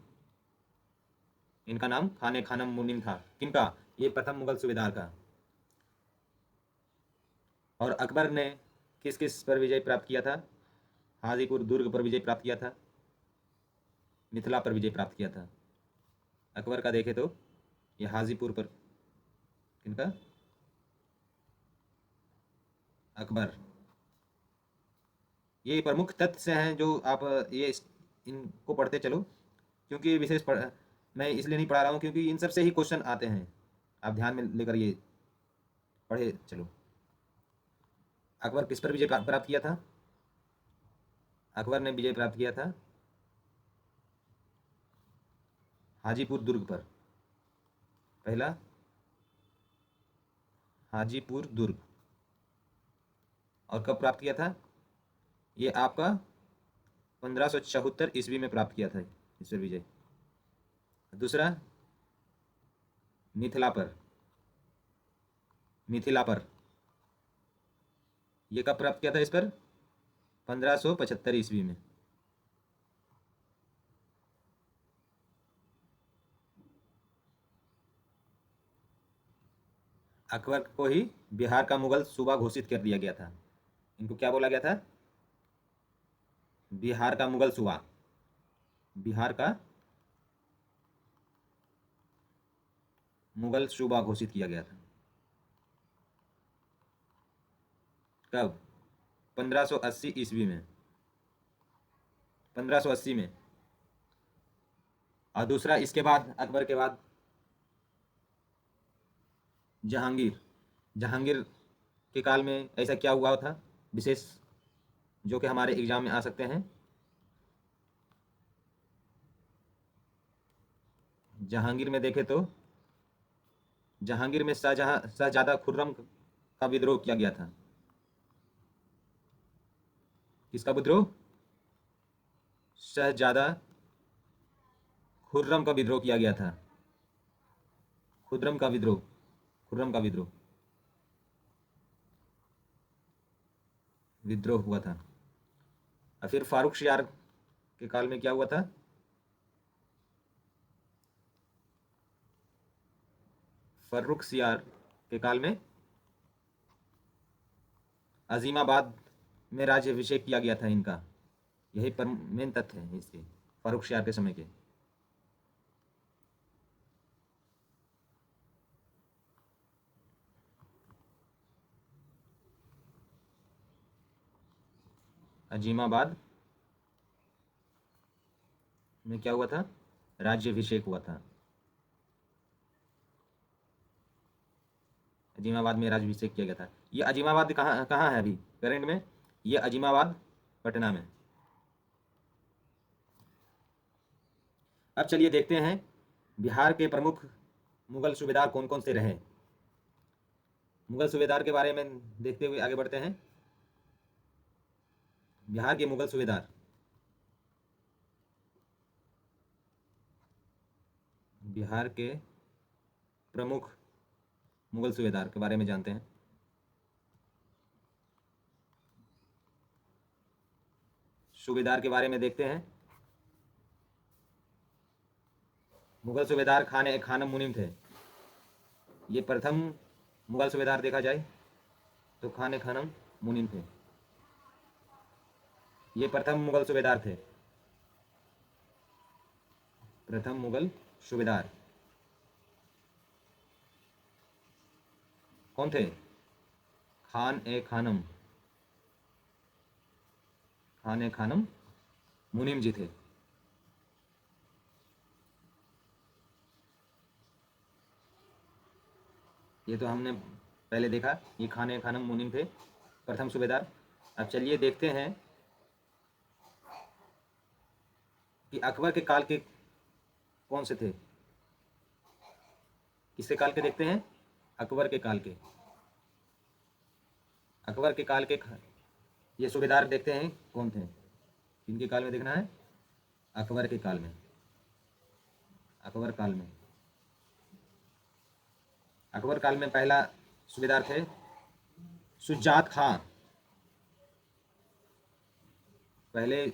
इनका नाम खान ए खानम मुनीम था। किनका? ये प्रथम मुगल सूबेदार का। और अकबर ने किस किस पर विजय प्राप्त किया था? हाजीपुर दुर्ग पर विजय प्राप्त किया था, मिथिला पर विजय प्राप्त किया था। अकबर का देखे तो ये हाजीपुर पर, किनका? अकबर। ये प्रमुख तथ्य हैं जो आप इनको पढ़ते चलो, क्योंकि मैं इसलिए नहीं पढ़ा रहा हूँ क्योंकि इन सब से ही क्वेश्चन आते हैं। आप ध्यान में लेकर ये पढ़े चलो। अकबर किस पर विजय प्राप्त किया था? अकबर ने विजय प्राप्त किया था हाजीपुर दुर्ग पर। पहला हाजीपुर दुर्ग। और कब प्राप्त किया था? ये आपका 1574 ईस्वी में प्राप्त किया था इस पर विजय। दूसरा मिथिला पर ये कब प्राप्त किया था? इस पर 1575 ईस्वी में। अकबर को ही बिहार का मुगल सूबा घोषित कर दिया गया था। इनको क्या बोला गया था? बिहार का मुगल सूबा, बिहार का मुगल सूबा घोषित किया गया था। कब? 1580 ईस्वी में, 1580 में। और दूसरा, इसके बाद अकबर के बाद जहांगीर, जहांगीर के काल में ऐसा क्या हुआ था विशेष, जो कि हमारे एग्जाम में आ सकते हैं? जहांगीर में देखें तो जहांगीर में शहजादा खुर्रम का विद्रोह किया गया था। किसका विद्रोह? शहजादा खुर्रम का विद्रोह किया गया था। खुर्रम का विद्रोह, खुर्रम का विद्रोह विद्रोह हुआ था। और फिर फारूक शियार के काल में क्या हुआ था? फर्रुख सियार के काल में अजीमाबाद में राज्याभिषेक किया गया था इनका। यही पर मेन तथ्य है इसके, फारूक शियार के समय के। अजीमाबाद में क्या हुआ था? राज्याभिषेक हुआ था। अजीमाबाद में राज्याभिषेक किया गया था। ये अजीमाबाद कहाँ कहाँ है अभी करंट में? ये अजीमाबाद पटना में। अब चलिए देखते हैं बिहार के प्रमुख मुगल सूबेदार कौन कौन से रहे। मुगल सूबेदार के बारे में देखते हुए आगे बढ़ते हैं। बिहार के मुगल सूबेदार, बिहार के प्रमुख मुगल सूबेदार के बारे में जानते हैं। सूबेदार के बारे में देखते हैं। मुगल सूबेदार खान ए खानम मुनीम थे। ये प्रथम मुगल सूबेदार देखा जाए तो खान ए खानम मुनीम थे। ये प्रथम मुगल सूबेदार थे, प्रथम मुगल सूबेदार कौन थे? खान ए खानम, खान ए खानम मुनीम जी थे। ये तो हमने पहले देखा, ये खान ए खानम मुनीम थे, प्रथम सूबेदार। अब चलिए देखते हैं कि अकबर के काल के कौन से थे। किसके काल के देखते हैं? अकबर के काल के। अकबर के काल के ये सूबेदार देखते हैं कौन थे। किनके काल में देखना है? अकबर के काल में, अकबर काल में। अकबर काल में पहला सूबेदार थे शुजात खां। पहले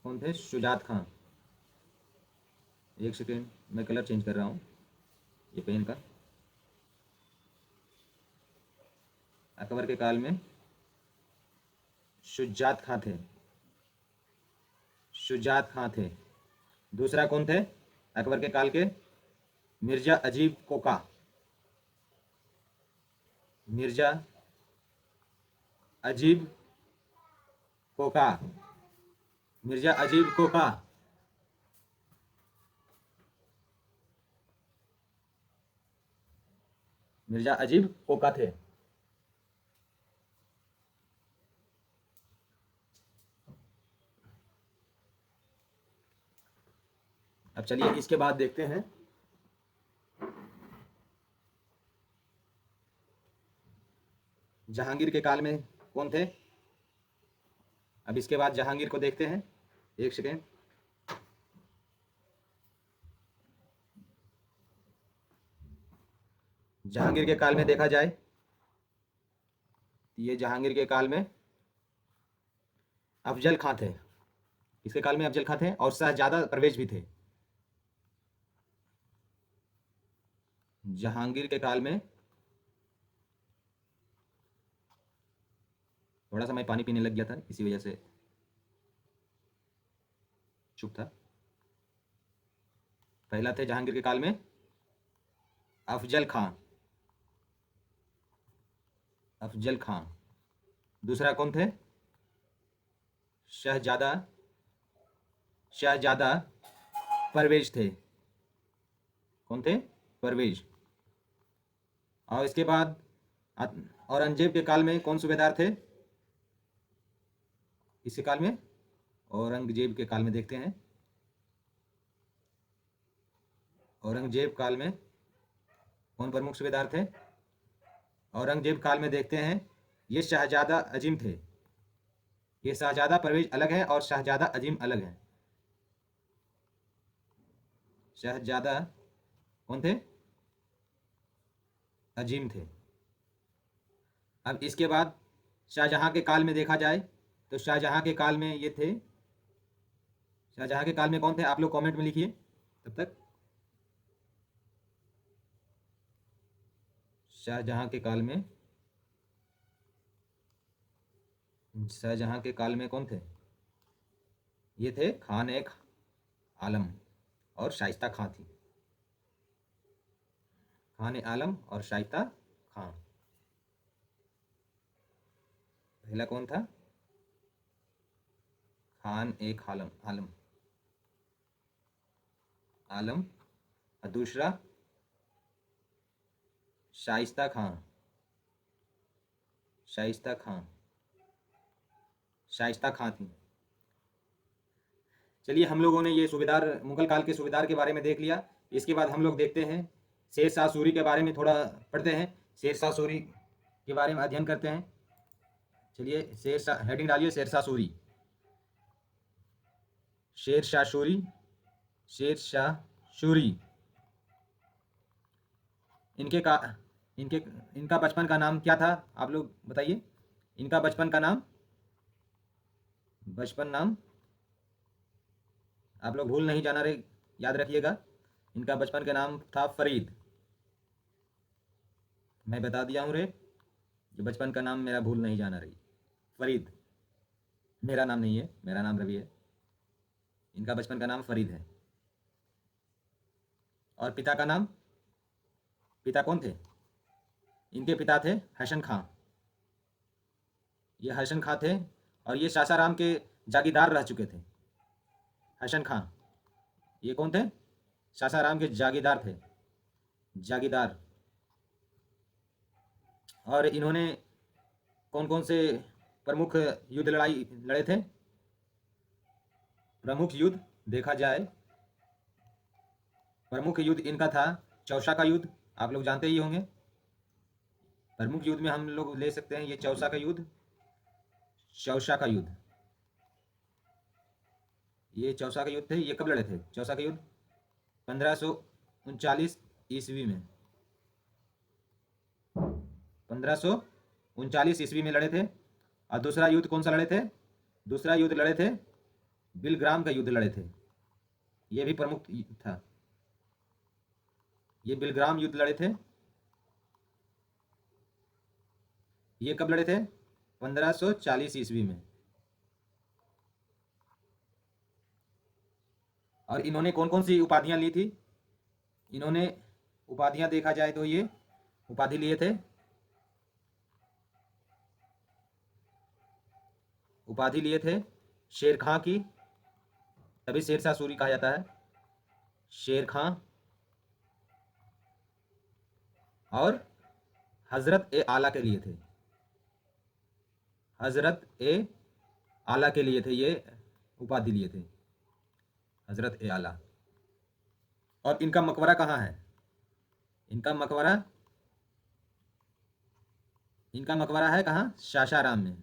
कौन थे? शुजात खां। एक सेकेंड, मैं कलर चेंज कर रहा हूँ ये पेन का। अकबर के काल में शुजात खां थे, शुजात खां थे। दूसरा कौन थे अकबर के काल के? मिर्जा अजीब कोका, मिर्जा अजीब कोका, मिर्जा अजीब कोका। मिर्जा अजीब कोका थे। अब चलिए इसके बाद देखते हैं जहांगीर के काल में कौन थे। अब इसके बाद जहांगीर को देखते हैं। एक सेकेंड, जहांगीर के काल में देखा जाए, ये जहांगीर के काल में अफजल खां थे। इसके काल में अफजल खां थे और शहजादा परवेज भी थे। जहांगीर के काल में, थोड़ा सा मैं पानी पीने लग गया था इसी वजह से चुप था। पहला थे जहांगीर के काल में अफजल खां, अफजल खां। दूसरा कौन थे? शहजादा, शहजादा परवेज थे। कौन थे? परवेज। और इसके बाद औरंगजेब के काल में कौन सूबेदार थे? इसी काल में, औरंगजेब के काल में देखते हैं, औरंगजेब काल में कौन प्रमुख सूबेदार थे? औरंगजेब काल में देखते हैं, ये शहजादा अजीम थे। ये शहजादा परवेज अलग है और शहजादा अजीम अलग है। शहजादा कौन थे? अजीम थे। अब इसके बाद शाहजहां के काल में देखा जाए तो शाहजहां के काल में ये थे, शाहजहां के काल में कौन थे? आप लोग कमेंट में लिखिए तब तक। शाहजहां के काल में, शाहजहां के काल में कौन थे? ये थे खान एक आलम और शाइस्ता खां थी। खान आलम और शाइस्ता खां। पहला कौन था? खान एक आलम, आलम, आलम। और दूसरा शाइस्ता खां, शाइस्ता खां, शाइस्ता खां थी। चलिए, हम लोगों ने ये सूबेदार, मुगल काल के सूबेदार के बारे में देख लिया। इसके बाद हम लोग देखते हैं शेर शाह सूरी के बारे में थोड़ा पढ़ते हैं। शेर शाह सूरी के बारे में अध्ययन करते हैं। चलिए, शेर शाह, हेडिंग डालिए शेर शाह सूरी, शेर शाह सूरी, शेर शाह सूरी। इनके का इनके इनका बचपन का नाम क्या था? आप लोग बताइए। इनका बचपन का नाम, बचपन नाम आप लोग भूल नहीं जाना रे, याद रखिएगा। इनका बचपन का नाम था फरीद। मैं बता दिया हूँ रे कि बचपन का नाम मेरा भूल नहीं जाना रही। फरीद मेरा नाम नहीं है, मेरा नाम रवि है। इनका बचपन का नाम फरीद है। और पिता का नाम, पिता कौन थे? इनके पिता थे हसन खां। ये हसन खां थे और ये सासाराम के जागीरदार रह चुके थे। हसन खां, ये कौन थे? सासाराम के जागीरदार थे, जागीरदार। और इन्होंने कौन कौन से प्रमुख युद्ध लड़ाई लड़े थे? प्रमुख युद्ध देखा जाए, प्रमुख युद्ध इनका था चौसा का युद्ध। आप लोग जानते ही होंगे। प्रमुख युद्ध में हम लोग ले सकते हैं ये चौसा का युद्ध, चौसा का युद्ध। ये चौसा का युद्ध थे। ये कब लड़े थे चौसा का युद्ध? 1539 ईस्वी में, 1539 ईस्वी में लड़े थे। और दूसरा युद्ध कौन सा लड़े थे? दूसरा युद्ध लड़े थे, बिलग्राम का युद्ध लड़े थे। ये भी प्रमुख था। ये बिलग्राम युद्ध लड़े थे। ये कब लड़े थे? 1540 ईस्वी में। और इन्होंने कौन कौन सी उपाधियां ली थी? इन्होंने उपाधियां देखा जाए तो ये उपाधि लिए थे, उपाधि लिए थे शेर खां की, तभी शेर शाह सूरी कहा जाता है। शेर खां और हजरत ए आला के लिए थे, हजरत ए आला के लिए थे, ये उपाधि लिए थे, हजरत ए आला। और इनका मकबरा कहाँ है? इनका मकबरा, इनका मकबरा है कहाँ? सासाराम में।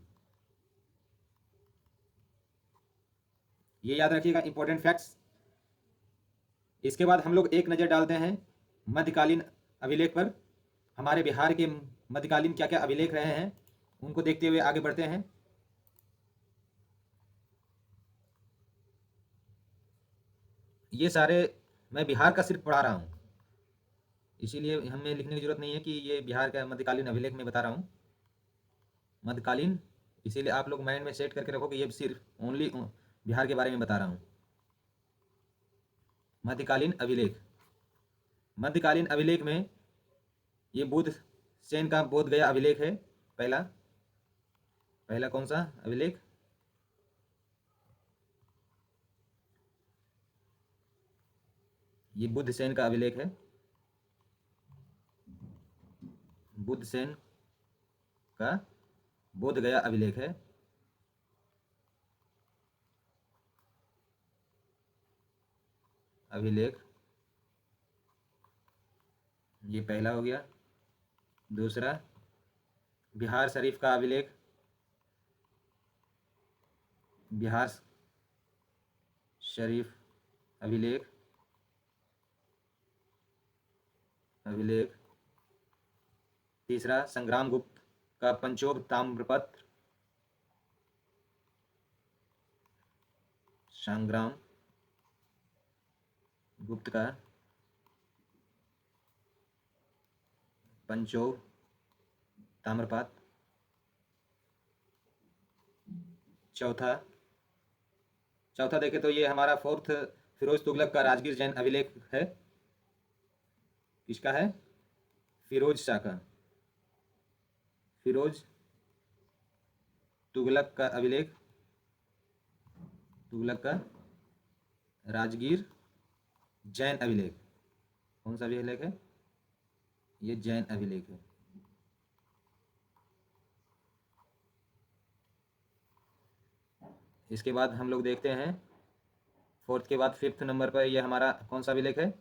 ये याद रखिएगा, इंपॉर्टेंट फैक्ट्स। इसके बाद हम लोग एक नज़र डालते हैं मध्यकालीन अभिलेख पर। हमारे बिहार के मध्यकालीन क्या क्या अभिलेख रहे हैं उनको देखते हुए आगे बढ़ते हैं। ये सारे मैं बिहार का सिर्फ पढ़ा रहा हूँ, इसीलिए हमें लिखने की जरूरत नहीं है कि ये बिहार का मध्यकालीन अभिलेख में बता रहा हूँ, मध्यकालीन। इसीलिए आप लोग माइंड में सेट करके रखो कि ये सिर्फ ओनली बिहार के बारे में बता रहा हूँ। मध्यकालीन अभिलेख, मध्यकालीन अभिलेख में ये बुद्ध सेन का बोध गया अभिलेख है। पहला पहला कौन सा अभिलेख? ये बुद्ध सेन का अभिलेख है। बुद्ध सेन का बोध गया अभिलेख है। अभिलेख, ये पहला हो गया। दूसरा बिहार शरीफ का अभिलेख, बिहार शरीफ अभिलेख, अभिलेख। तीसरा संग्राम गुप्त का पंचोब ताम्रपत्र, संग्राम गुप्त का पंचोब ताम्रपत्र। चौथा देखें तो ये हमारा फोर्थ फिरोज तुगलक का राजगीर जैन अभिलेख है। किसका है? फिरोज शाह का, फिरोज तुगलक का अभिलेख, तुगलक का राजगीर जैन अभिलेख। कौन सा अभिलेख है? ये जैन अभिलेख है। इसके बाद हम लोग देखते हैं फोर्थ के बाद फिफ्थ नंबर पर यह हमारा कौन सा अभिलेख है?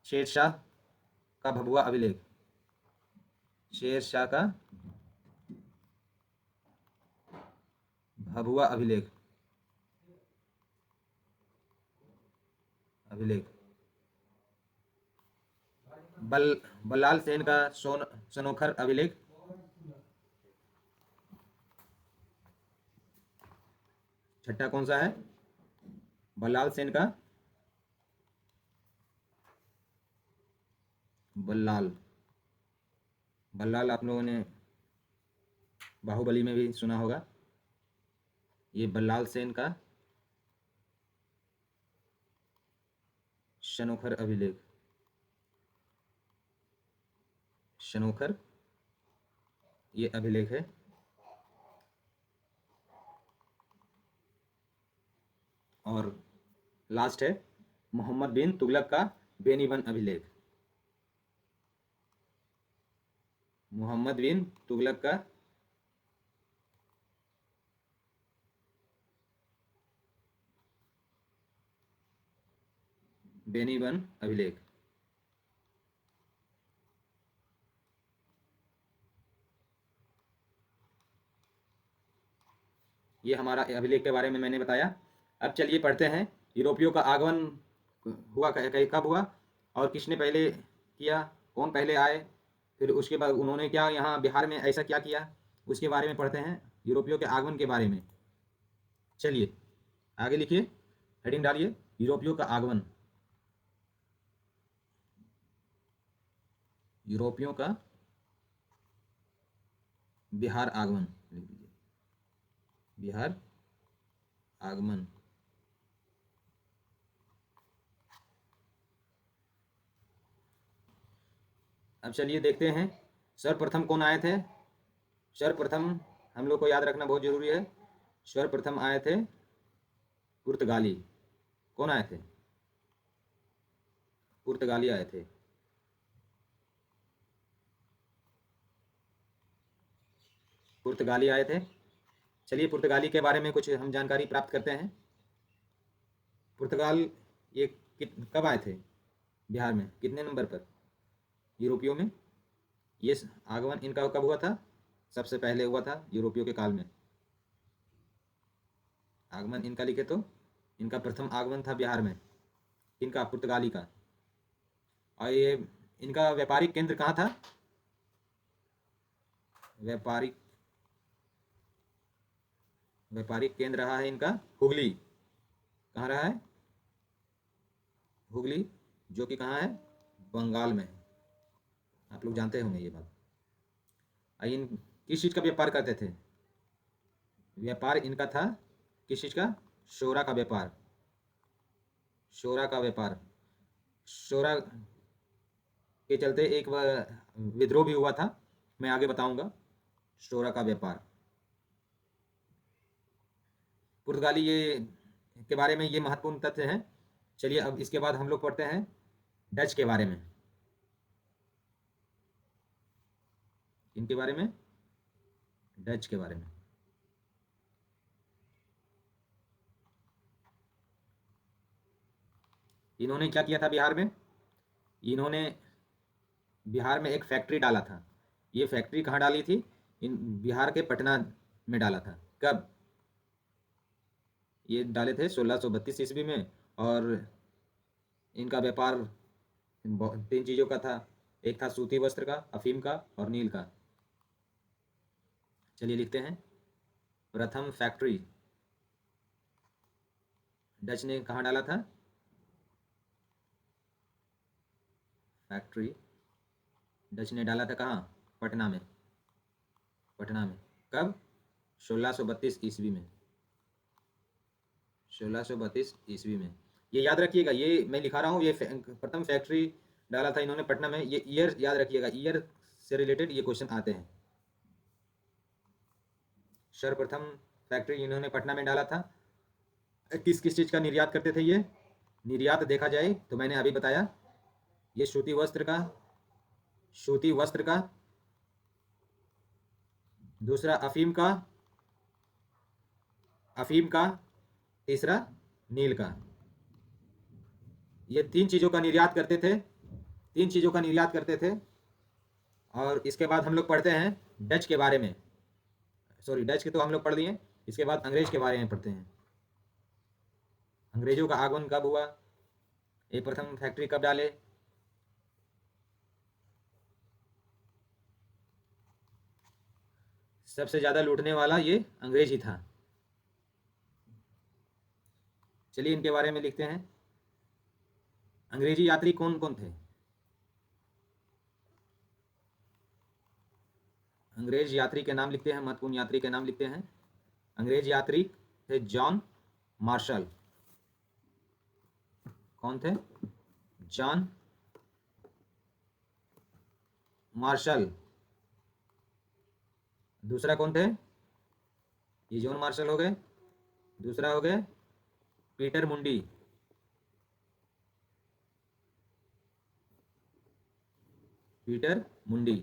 शेर शाह का भभुआ अभिलेख, शेर शाह का भभुआ अभिलेख, अभिलेख। बल्लाल सेन का सनोखर अभिलेख, छठा कौन सा है? बल्लाल सेन का बल्लाल, बल्लाल आप लोगों ने बाहुबली में भी सुना होगा। ये बल्लाल सेन का शनोखर अभिलेख, शनोखर ये अभिलेख है। और लास्ट है मोहम्मद बिन तुगलक का बेनीबन अभिलेख, मोहम्मद बिन तुगलक का बेनीबन अभिलेख। ये हमारा अभिलेख के बारे में मैंने बताया। अब चलिए पढ़ते हैं यूरोपियों का आगमन हुआ कब हुआ और किसने पहले किया, कौन पहले आए, फिर उसके बाद उन्होंने क्या यहाँ बिहार में ऐसा क्या किया, उसके बारे में पढ़ते हैं, यूरोपियों के आगमन के बारे में। चलिए आगे लिखिए, हेडिंग डालिए, यूरोपियों का आगमन। यूरोपियों का बिहार आगमन लिख दीजिए, बिहार आगमन। अब चलिए देखते हैं सर्वप्रथम कौन आए थे। सर्वप्रथम हम लोग को याद रखना बहुत जरूरी है, सर्वप्रथम आए थे पुर्तगाली। कौन आए थे? पुर्तगाली आए थे। पुर्तगाली आए थे। चलिए पुर्तगाली के बारे में कुछ हम जानकारी प्राप्त करते हैं। पुर्तगाल ये कब आए थे बिहार में, कितने नंबर पर यूरोपियों में? ये आगमन इनका कब हुआ था? सबसे पहले हुआ था यूरोपियों के काल में। आगमन इनका लिखे तो इनका प्रथम आगमन था बिहार में, इनका पुर्तगाली का। और ये इनका व्यापारिक केंद्र कहाँ था? व्यापारिक केंद्र रहा है इनका हुगली। कहाँ रहा है? हुगली, जो कि कहाँ है? बंगाल में है। आप लोग जानते होंगे ये बात। इन किस चीज़ का व्यापार करते थे? व्यापार इनका था किस चीज़ का? शोरा का व्यापार। शोरा का व्यापार। शोरा के चलते एक विद्रोह भी हुआ था, मैं आगे बताऊंगा। शोरा का व्यापार, पुर्तगाली ये के बारे में ये महत्वपूर्ण तथ्य हैं। चलिए अब इसके बाद हम लोग पढ़ते हैं डच के बारे में। इनके बारे में, डच के बारे में। इन्होंने क्या किया था बिहार में? इन्होंने बिहार में एक फैक्ट्री डाला था। ये फैक्ट्री कहाँ डाली थी? इन बिहार के पटना में डाला था। कब? ये डाले थे 1632 ईस्वी में। और इनका व्यापार तीन चीज़ों का था। एक था सूती वस्त्र का, अफीम का और नील का। चलिए लिखते हैं। प्रथम फैक्ट्री डच ने कहाँ डाला था? फैक्ट्री डच ने डाला था कहाँ? पटना में। पटना में कब? 1632 ईस्वी में। 1632 ईस्वी में। ये याद रखिएगा, ये मैं लिखा रहा हूँ। ये प्रथम फैक्ट्री डाला था इन्होंने पटना में। ये ईयर याद रखिएगा, ईयर से रिलेटेड ये क्वेश्चन आते हैं। सर्वप्रथम फैक्ट्री इन्होंने पटना में डाला था। किस किस चीज़ का निर्यात करते थे ये? निर्यात देखा जाए तो मैंने अभी बताया, ये सूती वस्त्र का, सूती वस्त्र का। दूसरा अफीम का, अफीम का। तीसरा नील का। ये तीन चीज़ों का निर्यात करते थे। तीन चीज़ों का निर्यात करते थे। और इसके बाद हम लोग पढ़ते हैं डच के बारे में। सॉरी, डच के तो हम लोग पढ़ लिए। इसके बाद अंग्रेज के बारे में पढ़ते हैं। अंग्रेजों का आगमन कब हुआ? ये प्रथम फैक्ट्री कब डाले? सबसे ज़्यादा लूटने वाला ये अंग्रेज ही था। चलिए इनके बारे में लिखते हैं। अंग्रेजी यात्री कौन कौन थे? अंग्रेज यात्री के नाम लिखते हैं, महत्वपूर्ण यात्री के नाम लिखते हैं। अंग्रेज यात्री थे जॉन मार्शल। कौन थे? John Marshall. दूसरा कौन थे? ये जॉन मार्शल हो गए। दूसरा हो गए पीटर मुंडी। पीटर मुंडी।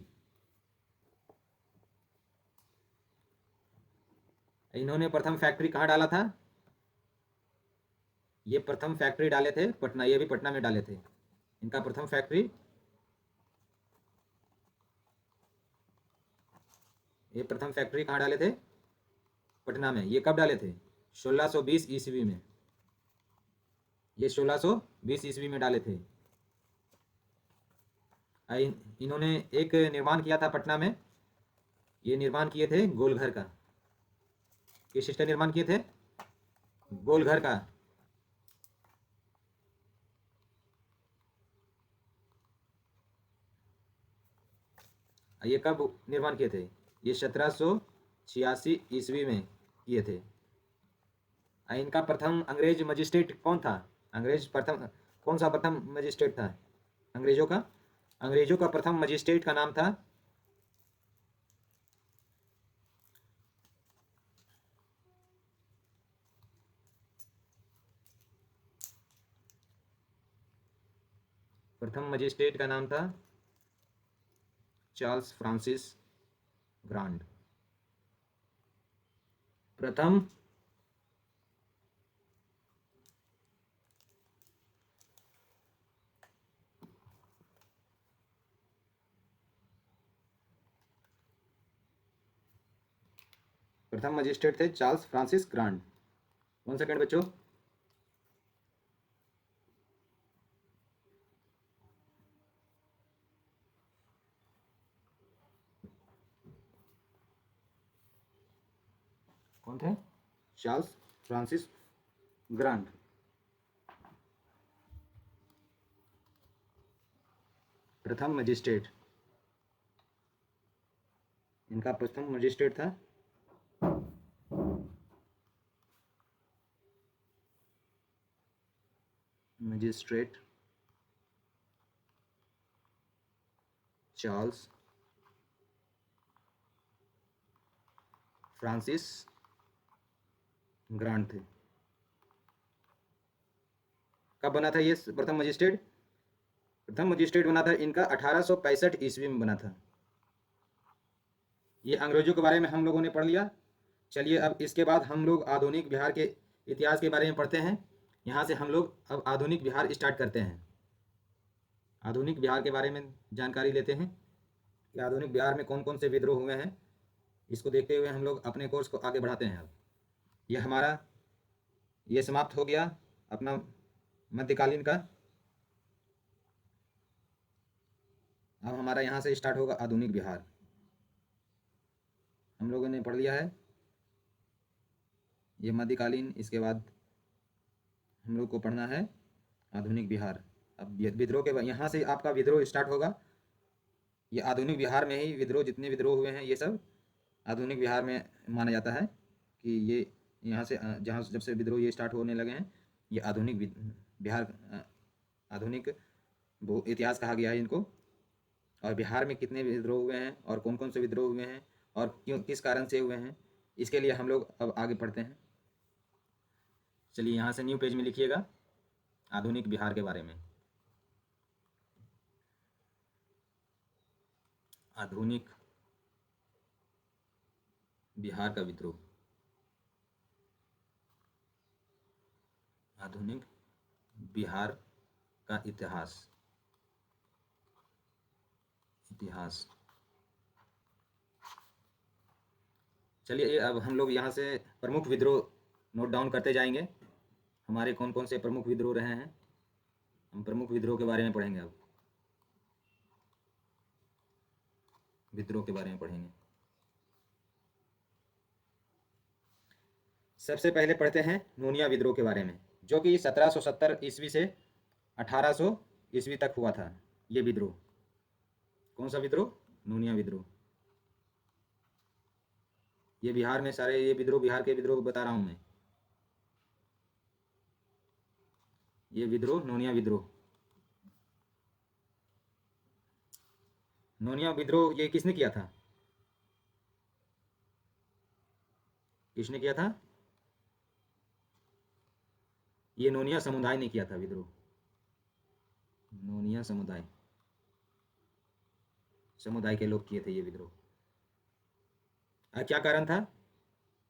इन्होंने प्रथम फैक्ट्री कहाँ डाला था? ये प्रथम फैक्ट्री डाले थे पटना। ये भी पटना में डाले थे। इनका प्रथम फैक्ट्री, ये प्रथम फैक्ट्री कहाँ डाले थे? पटना में। ये कब डाले थे? 1620 ईस्वी में। ये 1620 ईस्वी में डाले थे। इन्होंने एक निर्माण किया था पटना में। ये निर्माण किए थे गोलघर का। किस चीज का निर्माण किए थे? गोलघर का। ये कब निर्माण किए थे? ये 1786 ईस्वी में किए थे। इनका प्रथम अंग्रेज मजिस्ट्रेट कौन था? अंग्रेज प्रथम कौन सा प्रथम मजिस्ट्रेट था अंग्रेजों का? अंग्रेजों का प्रथम मजिस्ट्रेट का नाम था, प्रथम मजिस्ट्रेट का नाम था चार्ल्स फ्रांसिस ग्रांड। प्रथम प्रथम मजिस्ट्रेट थे चार्ल्स फ्रांसिस ग्रांड। 1 सेकंड बच्चों। कौन थे? Charles Francis grand. प्रथम मजिस्ट्रेट। इनका प्रथम मजिस्ट्रेट था मजिस्ट्रेट चार्ल्स फ्रांसिस ग्रांट थे। कब बना था ये प्रथम मजिस्ट्रेट? प्रथम मजिस्ट्रेट बना था इनका 1865 ईस्वी में बना था। ये अंग्रेजों के बारे में हम लोगों ने पढ़ लिया। चलिए अब इसके बाद हम लोग आधुनिक बिहार के इतिहास के बारे में पढ़ते हैं। यहाँ से हम लोग अब आधुनिक बिहार स्टार्ट करते हैं। आधुनिक बिहार के बारे में जानकारी लेते हैं कि आधुनिक बिहार में कौन कौन से विद्रोह हुए हैं। इसको देखते हुए हम लोग अपने कोर्स को आगे बढ़ाते हैं। अब ये हमारा ये समाप्त हो गया अपना मध्यकालीन का। अब हमारा यहाँ से स्टार्ट होगा आधुनिक बिहार। हम लोगों ने पढ़ लिया है ये मध्यकालीन, इसके बाद हम लोग को पढ़ना है आधुनिक बिहार। अब विद्रोह के यहाँ से आपका विद्रोह स्टार्ट होगा। ये आधुनिक बिहार में ही विद्रोह, जितने विद्रोह हुए हैं ये सब आधुनिक बिहार में माना जाता है कि ये यहाँ से जहाँ जब से विद्रोह ये स्टार्ट होने लगे हैं ये आधुनिक बिहार, आधुनिक वो इतिहास कहा गया है इनको। और बिहार में कितने विद्रोह हुए हैं और कौन कौन से विद्रोह हुए हैं और क्यों, किस कारण से हुए हैं, इसके लिए हम लोग अब आगे पढ़ते हैं। चलिए यहाँ से न्यू पेज में लिखिएगा आधुनिक बिहार के बारे में। आधुनिक बिहार का विद्रोह, आधुनिक बिहार का इतिहास। चलिए अब हम लोग यहाँ से प्रमुख विद्रोह नोट डाउन करते जाएंगे। हमारे कौन कौन से प्रमुख विद्रोह रहे हैं, हम प्रमुख विद्रोह के बारे में पढ़ेंगे। अब विद्रोह के बारे में पढ़ेंगे। सबसे पहले पढ़ते हैं नूनिया विद्रोह के बारे में, जो कि 1770 ईस्वी से 1800 ईस्वी तक हुआ था। ये विद्रोह कौन सा विद्रोह? नूनिया विद्रोह। ये बिहार में सारे ये विद्रोह, बिहार के विद्रोह बता रहा हूँ मैं। ये विद्रोह नूनिया विद्रोह। नूनिया विद्रोह ये किसने किया था? किसने किया था? ये नोनिया समुदाय ने किया था विद्रोह। नोनिया समुदाय के लोग किए थे ये विद्रोह। क्या कारण था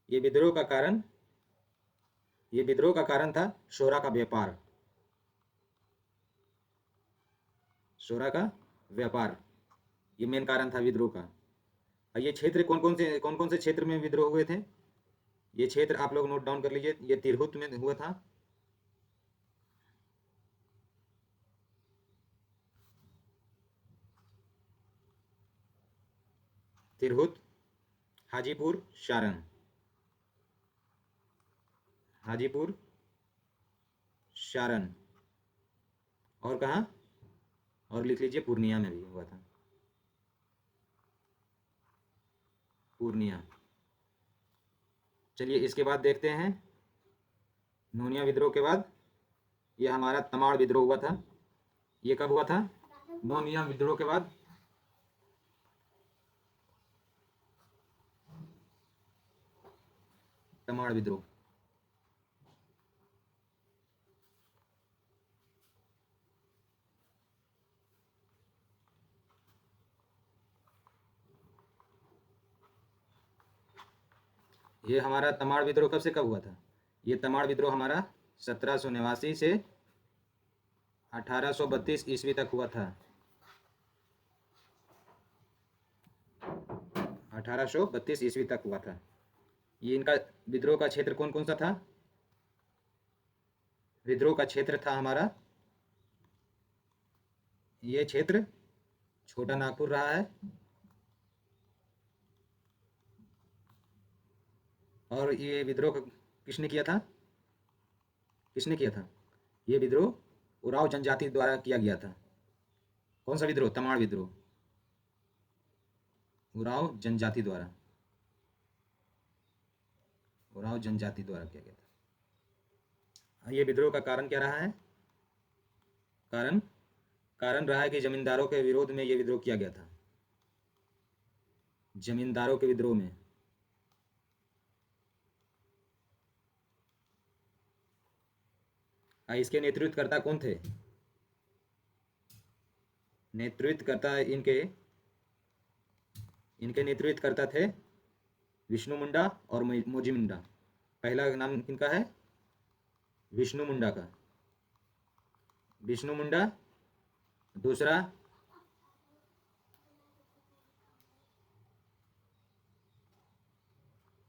ये विद्रोह का कारण? ये विद्रोह का कारण था शोरा का व्यापार। शोरा का व्यापार ये मेन कारण था विद्रोह का। ये क्षेत्र कौन कौन से क्षेत्र में विद्रोह हुए थे? ये क्षेत्र आप लोग नोट डाउन कर लीजिए। ये तिरहुत में हुआ था। तिरहुत, हाजीपुर, सारण, हाजीपुर, सारण, और कहाँ? और लिख लीजिए पूर्णिया में भी हुआ था। पूर्णिया। चलिए इसके बाद देखते हैं नूनिया विद्रोह के बाद ये हमारा तमाड़ विद्रोह हुआ था। ये कब हुआ था? नूनिया विद्रोह के बाद तमाड़ विद्रोह। ये हमारा तमाड़ विद्रोह कब से कब हुआ था? ये तमाड़ विद्रोह हमारा 1789 से 1832 ईस्वी तक हुआ था। 1832 ईस्वी तक हुआ था। ये इनका विद्रोह का क्षेत्र कौन कौन सा था? विद्रोह का क्षेत्र था हमारा, ये क्षेत्र छोटा नागपुर रहा है। और ये विद्रोह किसने किया था? किसने किया था? ये विद्रोह उराव जनजाति द्वारा किया गया था। कौन सा विद्रोह? तमाड़ विद्रोह। उराव जनजाति द्वारा, उराव जनजाति द्वारा किया गया था। ये विद्रोह का कारण क्या रहा है? कारण कारण रहा है कि जमींदारों के विरोध में ये विद्रोह किया गया था, जमींदारों के विद्रोह में। इसके नेतृत्वकर्ता कौन थे? नेतृत्वकर्ता इनके नेतृत्वकर्ता थे विष्णु मुंडा और मोजी मुंडा। पहला नाम किनका है? विष्णु मुंडा का, विष्णु मुंडा। दूसरा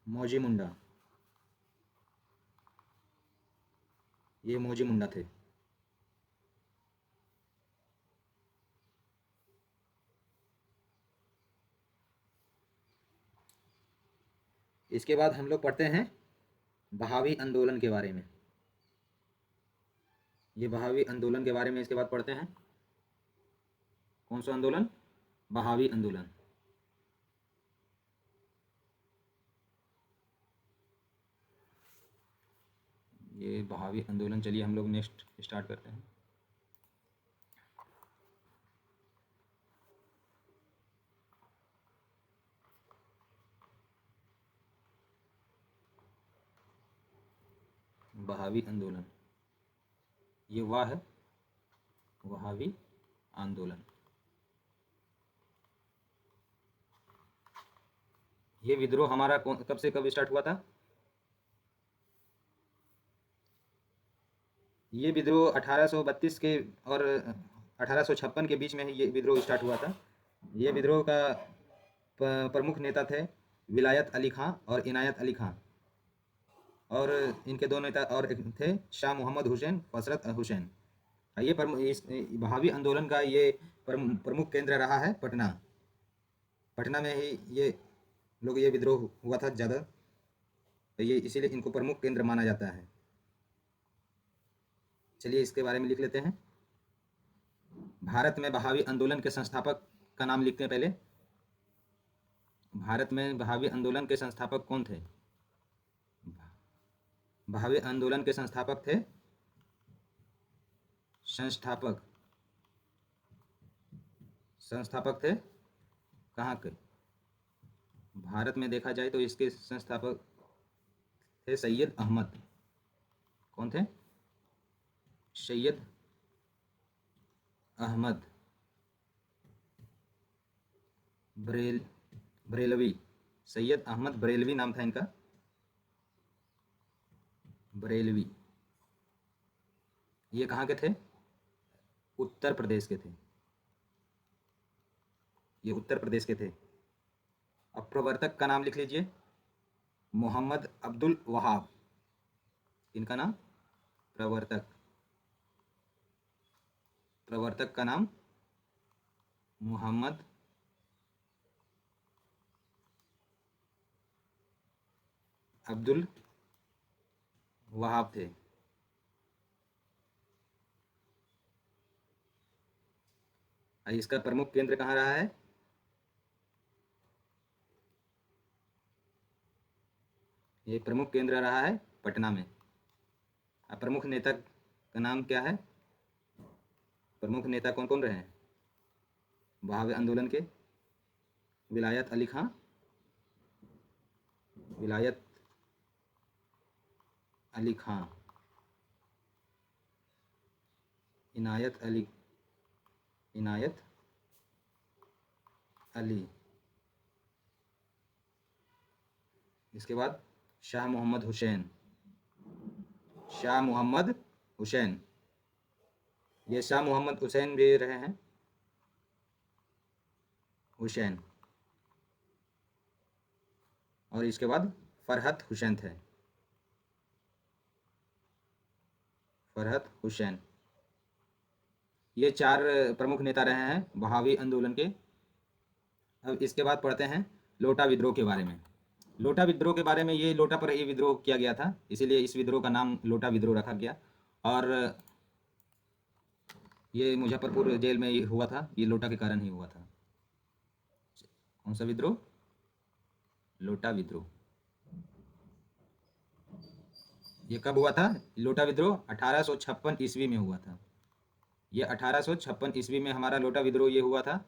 मोजी मुंडा, ये मोजी मुंडा थे। इसके बाद हम लोग पढ़ते हैं बहावी आंदोलन के बारे में। ये बहावी आंदोलन के बारे में इसके बाद पढ़ते हैं। कौन सा आंदोलन? बहावी आंदोलन। ये बहावी आंदोलन, चलिए हम लोग नेक्स्ट स्टार्ट करते हैं। बहावी आंदोलन, ये वाह है, वहावी आंदोलन। ये विद्रोह हमारा कब से कब स्टार्ट हुआ था? ये विद्रोह 1832 के और 1856 के बीच में ये विद्रोह स्टार्ट हुआ था। ये विद्रोह का प्रमुख नेता थे विलायत अली खां और इनायत अली खां, और इनके दो नेता और थे शाह मोहम्मद हुसैन, फसरत हुसैन। ये इस बहावी आंदोलन का ये प्रमुख केंद्र रहा है पटना। पटना में ही ये विद्रोह हुआ था ज़्यादा, तो ये इसीलिए इनको प्रमुख केंद्र माना जाता है। चलिए इसके बारे में लिख लेते हैं। भारत में बहावी आंदोलन के संस्थापक का नाम लिखते हैं पहले। भारत में बहावी आंदोलन के संस्थापक कौन थे? बहावी आंदोलन के संस्थापक थे संस्थापक थे कहाँ के? भारत में देखा जाए तो इसके संस्थापक थे सैयद अहमद। कौन थे? सैयद अहमद बरेलवी। सैयद अहमद बरेलवी नाम था इनका, बरेलवी। ये कहाँ के थे? उत्तर प्रदेश के थे, ये उत्तर प्रदेश के थे। अब प्रवर्तक का नाम लिख लीजिए, मोहम्मद अब्दुल वहाब। इनका नाम प्रवर्तक का नाम मोहम्मद अब्दुल वहाब थे। इसका प्रमुख केंद्र कहाँ रहा है? ये प्रमुख केंद्र रहा है पटना में। अब प्रमुख नेता का नाम क्या है? प्रमुख नेता कौन कौन रहे हैं बहावी आंदोलन के? विलायत अली खां, विलायत अली खां, इनायत अली इसके बाद शाह मोहम्मद हुसैन। ये शाह मोहम्मद हुसैन भी रहे हैं, हुसैन। और इसके बाद फरहत हुसैन थे, फरहत हुसैन। ये चार प्रमुख नेता रहे हैं बहावी आंदोलन के। अब इसके बाद पढ़ते हैं लोटा विद्रोह के बारे में। लोटा विद्रोह के बारे में, ये लोटा पर ही विद्रोह किया गया था, इसीलिए इस विद्रोह का नाम लोटा विद्रोह रखा गया। और ये मुजफ्फरपुर जेल में हुआ था, ये लोटा के कारण ही हुआ था। कौन सा विद्रोह? लोटा विद्रोह। ये कब हुआ था? लोटा विद्रोह 1856 ईस्वी में हुआ था। ये 1856 ईस्वी में हमारा लोटा विद्रोह ये हुआ था।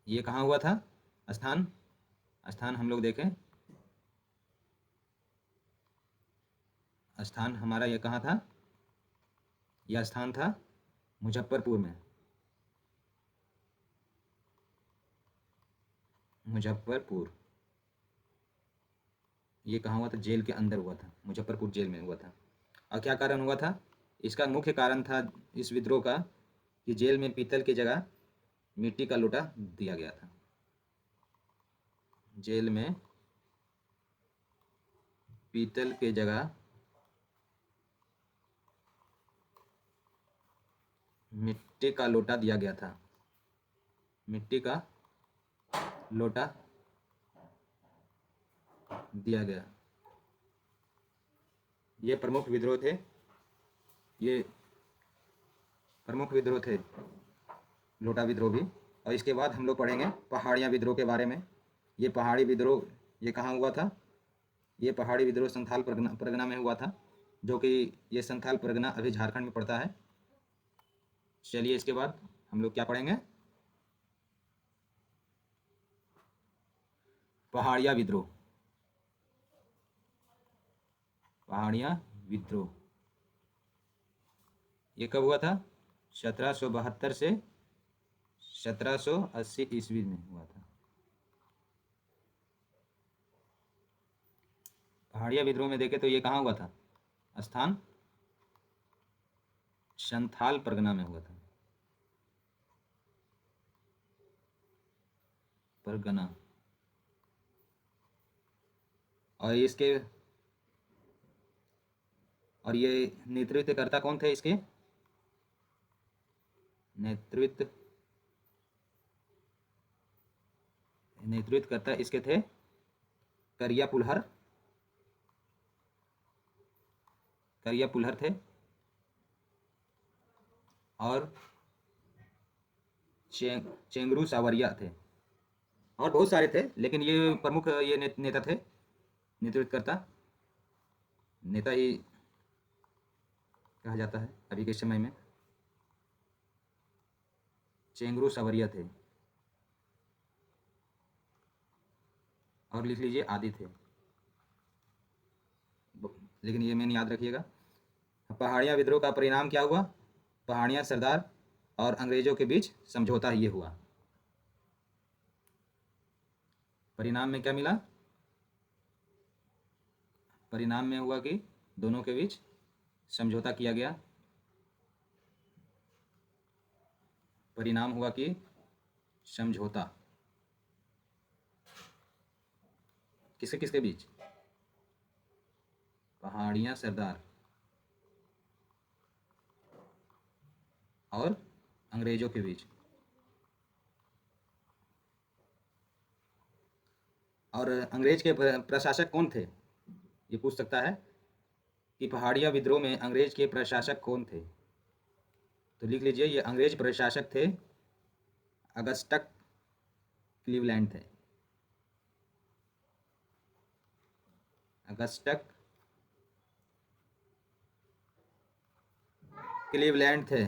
ये कहाँ हुआ था? स्थान स्थान हम लोग देखें। स्थान हमारा ये कहाँ था? यह स्थान था मुजफ्फरपुर में। मुजफ्फरपुर। ये कहाँ हुआ था? जेल के अंदर हुआ था, मुजफ्फरपुर जेल में हुआ था। और क्या कारण हुआ था? इसका मुख्य कारण था इस विद्रोह का कि जेल में पीतल की जगह मिट्टी का लोटा दिया गया था। जेल में पीतल के जगह मिट्टी का लोटा दिया गया था। मिट्टी का लोटा दिया गया। ये प्रमुख विद्रोह थे। ये प्रमुख विद्रोह थे, लोटा विद्रोह भी। और इसके बाद हम लोग पढ़ेंगे पहाड़िया विद्रोह के बारे में। ये पहाड़ी विद्रोह ये कहाँ हुआ था? ये पहाड़ी विद्रोह संथाल परगना में हुआ था, जो कि ये संथाल परगना अभी झारखंड में पड़ता है। चलिए इसके बाद हम लोग क्या पढ़ेंगे? पहाड़िया विद्रोह। पहाड़िया विद्रोह ये कब हुआ था? 1772 से 1780 ईस्वी में हुआ था। पहाड़िया विद्रोह में देखे तो ये कहाँ हुआ था? स्थान संथाल परगना में हुआ था। परगना। और ये नेतृत्वकर्ता कौन थे इसके? नेतृत्वकर्ता इसके थे करिया पुल्हर। करिया पुल्हर थे। और चेंगरू सावरिया थे। और बहुत सारे थे, लेकिन ये प्रमुख ये नेता थे, नेतृत्वकर्ता। नेता ही कहा जाता है अभी के समय में। चेंगरू सावरिया थे। और लिख लीजिए आदि थे, लेकिन ये मैंने याद रखिएगा। पहाड़िया विद्रोह का परिणाम क्या हुआ? पहाड़िया सरदार और अंग्रेजों के बीच समझौता ये हुआ। परिणाम में क्या मिला? परिणाम में हुआ कि दोनों के बीच समझौता किया गया। परिणाम हुआ कि समझौता किसके किसके बीच? पहाड़िया सरदार और अंग्रेजों के बीच। और अंग्रेज के प्रशासक कौन थे? ये पूछ सकता है कि पहाड़िया विद्रोह में अंग्रेज के प्रशासक कौन थे? तो लिख लीजिए, ये अंग्रेज प्रशासक थे अगस्टक क्लीवलैंड थे। अगस्टक क्लीवलैंड थे।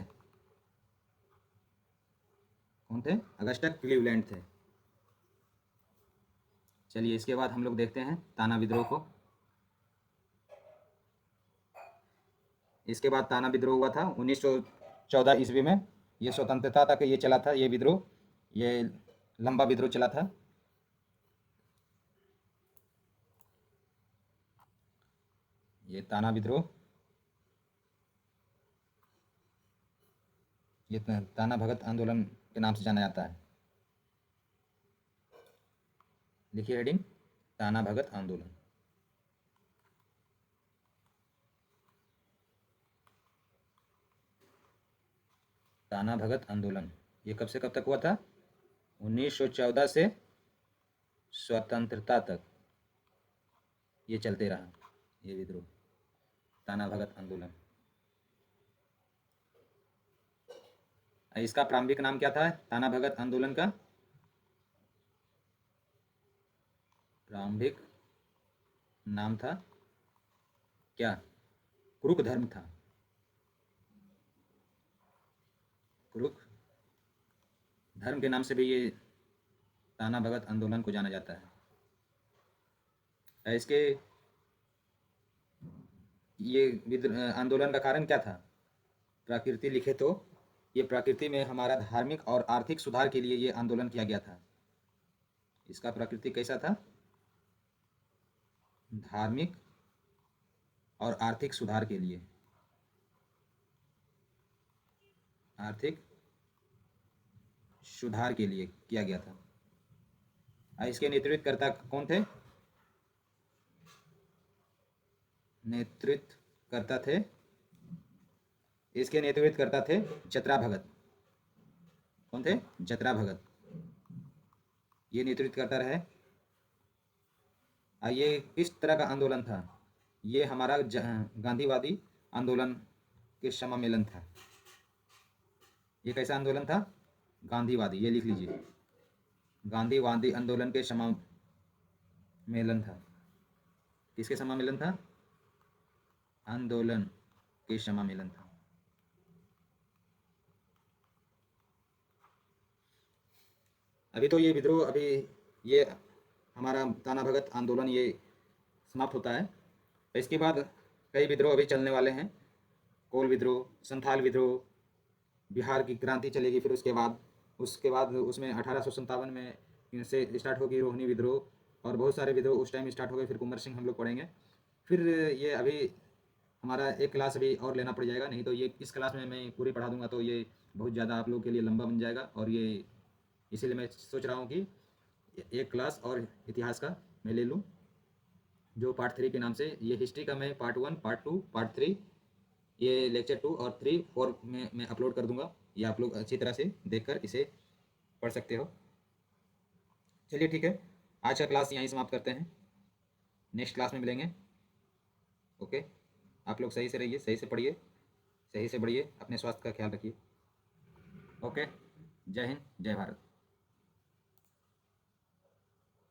कौन थे? अगस्टक क्लीवलैंड थे। चलिए इसके बाद हम लोग देखते हैं ताना विद्रोह को। इसके बाद ताना विद्रोह हुआ था 1914 ईस्वी में। ये स्वतंत्रता तक ये चला था, ये विद्रोह। ये लंबा विद्रोह चला था। ये ताना विद्रोह, ये ताना भगत आंदोलन के नाम से जाना जाता है। लिखिए हेडिंग, ताना भगत आंदोलन। ताना भगत आंदोलन ये कब से कब तक हुआ था? 1914 से स्वतंत्रता तक ये चलते रहा, ये विद्रोह, ताना भगत आंदोलन। इसका प्रारंभिक नाम क्या था ताना भगत आंदोलन का? प्रारंभिक नाम था क्या? कुरुक धर्म था। कुरुक धर्म के नाम से भी ये ताना भगत आंदोलन को जाना जाता है। इसके ये आंदोलन का कारण क्या था? प्रकृति लिखे तो ये प्रकृति में हमारा धार्मिक और आर्थिक सुधार के लिए ये आंदोलन किया गया था। इसका प्रकृति कैसा था? धार्मिक और आर्थिक सुधार के लिए, आर्थिक सुधार के लिए किया गया था। इसके नेतृत्वकर्ता कौन थे? नेतृत्वकर्ता थे, इसके नेतृत्वकर्ता थे जतरा भगत। कौन थे? जतरा भगत। ये नेतृत्व करता रहे। ये किस तरह का आंदोलन था? ये हमारा गांधीवादी आंदोलन के सम्मेलन था। ये कैसा आंदोलन था? गांधीवादी, ये लिख लीजिए, गांधीवादी आंदोलन के सम्मेलन था। किसके सम्मेलन था? आंदोलन के सम्मेलन था। अभी तो ये विद्रोह, अभी ये हमारा ताना भगत आंदोलन ये समाप्त होता है। इसके बाद कई विद्रोह अभी चलने वाले हैं। कोल विद्रोह, संथाल विद्रोह, बिहार की क्रांति चलेगी। फिर उसके बाद उसमें 1857 में से स्टार्ट होगी रोहिणी विद्रोह, और बहुत सारे विद्रोह उस टाइम स्टार्ट हो गए। फिर कुंवर सिंह हम लोग पढ़ेंगे। फिर ये अभी हमारा एक क्लास अभी और लेना पड़ जाएगा, नहीं तो ये इस क्लास में मैं पूरी पढ़ा दूंगा तो ये बहुत ज़्यादा आप लोग के लिए लंबा बन जाएगा। और ये इसीलिए मैं सोच रहा हूँ कि एक क्लास और इतिहास का मैं ले लूँ, जो पार्ट 3 के नाम से। ये हिस्ट्री का मैं पार्ट 1, पार्ट 2, पार्ट 3, ये लेक्चर 2 और 3, 4 में मैं अपलोड कर दूंगा। ये आप लोग अच्छी तरह से देखकर इसे पढ़ सकते हो। चलिए ठीक है, आज का क्लास यहीं समाप्त करते हैं। नेक्स्ट क्लास में मिलेंगे। ओके, आप लोग सही से रहिए, सही से पढ़िए, सही से बढ़िए, अपने स्वास्थ्य का ख्याल रखिए। ओके, जय हिंद, जय भारत।